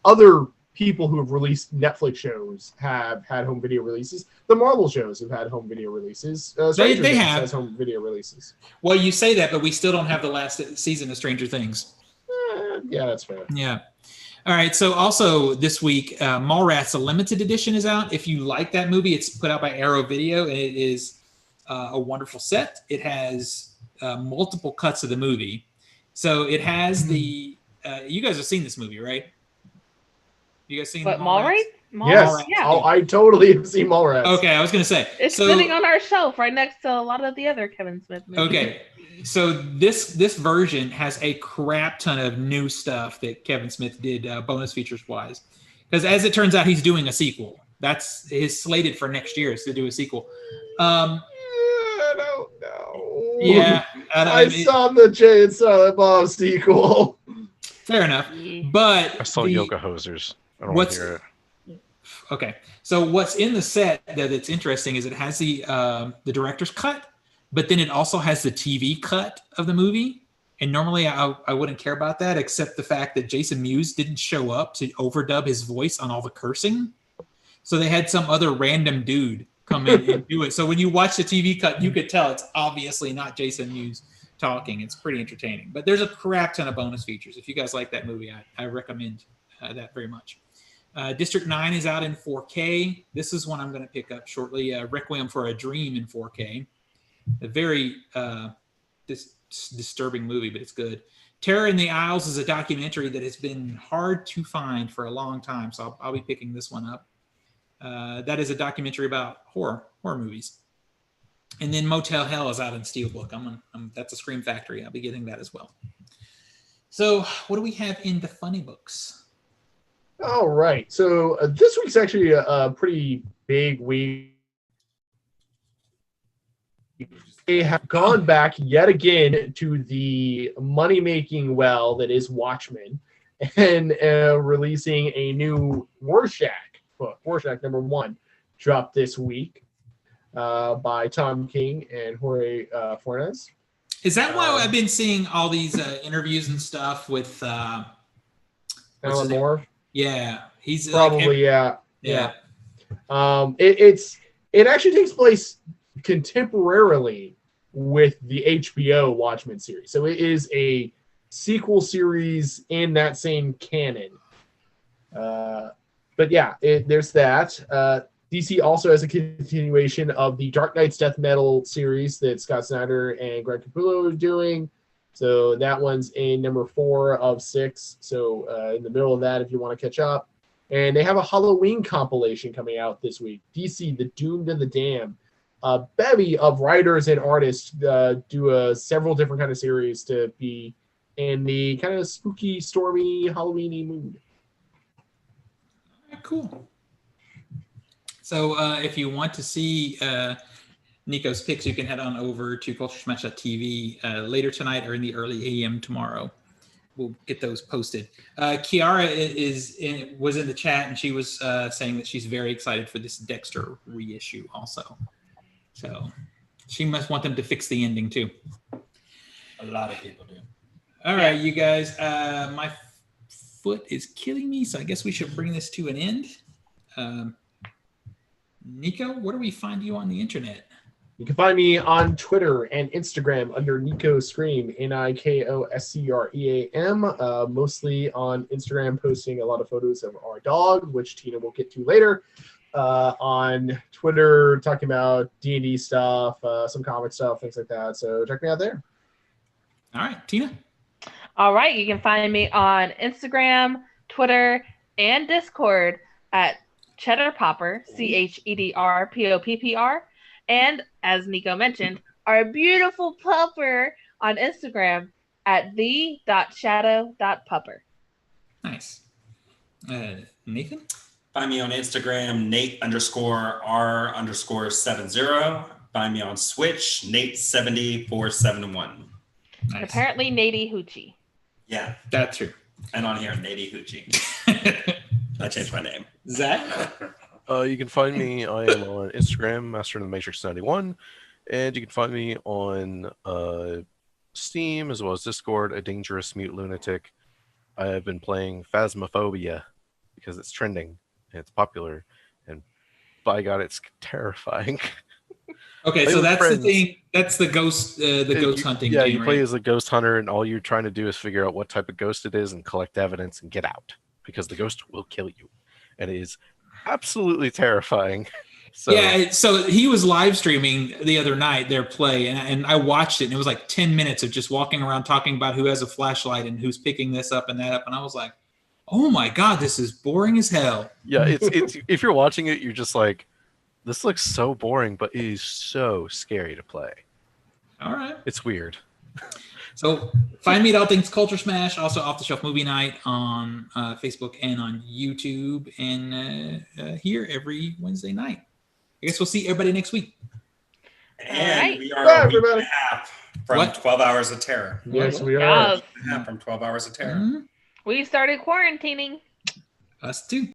other people who have released Netflix shows have had home video releases. The Marvel shows have had home video releases. They have has home video releases. Well, you say that, but we still don't have the last season of Stranger Things. Yeah, that's fair. Yeah. All right. So also this week, Mallrats, a limited edition is out. If you like that movie, it's put out by Arrow Video, and it is a wonderful set. It has multiple cuts of the movie. So it has the you guys have seen this movie, right? You guys seen Mallrats? Yes. Yeah. Oh, I totally have seen Mallrats. Okay, I was going to say. It's sitting on our shelf right next to a lot of the other Kevin Smith movies. Okay. So this version has a crap ton of new stuff that Kevin Smith did bonus features wise. Because as it turns out, he's doing a sequel. That's his slated for next year is to do a sequel. I don't know. Yeah. I saw the Jay and Silent Bob sequel. Fair enough. But I saw Yoga Hosers. I don't want to hear it. Okay. So what's in the set that's interesting is it has the director's cut, but then it also has the TV cut of the movie. And normally I wouldn't care about that, except the fact that Jason Mewes didn't show up to overdub his voice on all the cursing. So they had some other random dude come in and do it. So when you watch the TV cut, you could tell it's obviously not Jason Mewes talking. It's pretty entertaining. But there's a crap ton of bonus features. If you guys like that movie, I recommend that very much. District 9 is out in 4K. This is one I'm going to pick up shortly. Requiem for a Dream in 4K. A very disturbing movie, but it's good. Terror in the Isles is a documentary that has been hard to find for a long time, so I'll be picking this one up. That is a documentary about horror movies. And then Motel Hell is out in Steelbook. That's a Scream Factory. I'll be getting that as well. So what do we have in the funny books? All right. So this week's actually a pretty big week. They have gone back yet again to the money-making well that is Watchmen and releasing a new Rorschach book. Rorschach #1 dropped this week by Tom King and Jorge Fornes. Is that why I've been seeing all these interviews and stuff with Alan Moore? Yeah, he's probably yeah. It actually takes place contemporarily with the HBO Watchmen series, so it is a sequel series in that same canon. But yeah, there's that. DC also has a continuation of the Dark Knight's Death Metal series that Scott Snyder and Greg Capullo are doing. So that one's in number 4 of 6. So in the middle of that, if you want to catch up. And they have a Halloween compilation coming out this week. DC, The Doomed and the Damned. A bevy of writers and artists do several different kind of series to be in the kind of spooky, stormy, Halloweeny mood. Cool. So if you want to see Nico's picks, you can head on over to CultureSmash.tv later tonight or in the early AM tomorrow. We'll get those posted. Kiara was in the chat, and she was saying that she's very excited for this Dexter reissue also. So she must want them to fix the ending too. A lot of people do. All right, you guys. My foot is killing me, so I guess we should bring this to an end. Nico, where do we find you on the internet? You can find me on Twitter and Instagram under Nico Scream, NIKOSCREAM. Mostly on Instagram, posting a lot of photos of our dog, which Tina will get to later. On Twitter, talking about D&D stuff, some comic stuff, things like that. So check me out there. All right, Tina. All right, you can find me on Instagram, Twitter, and Discord at Cheddar Popper, CHEDRPOPPR. And as Nico mentioned, our beautiful pupper on Instagram at the.shadow.pupper. Nice. Nathan? Find me on Instagram, Nate_R_70. Find me on Switch, Nate70471. Nice. Apparently, Nady Hoochie. Yeah. That's true. And on here, Nady Hoochie. I changed my name. Zach? You can find me. I am on Instagram, Master of the Matrix 91, and you can find me on Steam as well as Discord, A Dangerous Mute Lunatic. I have been playing Phasmophobia because it's trending and it's popular, and by God, it's terrifying. Okay, so that's friends. The thing. That's the ghost, ghost hunting. Yeah, game, you play right? as a ghost hunter, and all you're trying to do is figure out what type of ghost it is and collect evidence and get out because the ghost will kill you, and it is absolutely terrifying. So, yeah, so he was live streaming the other night their play, and I watched it, and it was like 10 minutes of just walking around talking about who has a flashlight and who's picking this up and that up, and I was like, oh my God, this is boring as hell. Yeah, it's if you're watching it, you're just like, this looks so boring, but it is so scary to play. All right. It's weird. So find me at All Things Culture Smash, also Off the Shelf Movie Night on Facebook and on YouTube, and here every Wednesday night. I guess we'll see everybody next week. And we are a week and a half from 12 Hours of Terror. Yes, we are. Yes. A week and a half from 12 Hours of Terror. Mm-hmm. We started quarantining. Us too.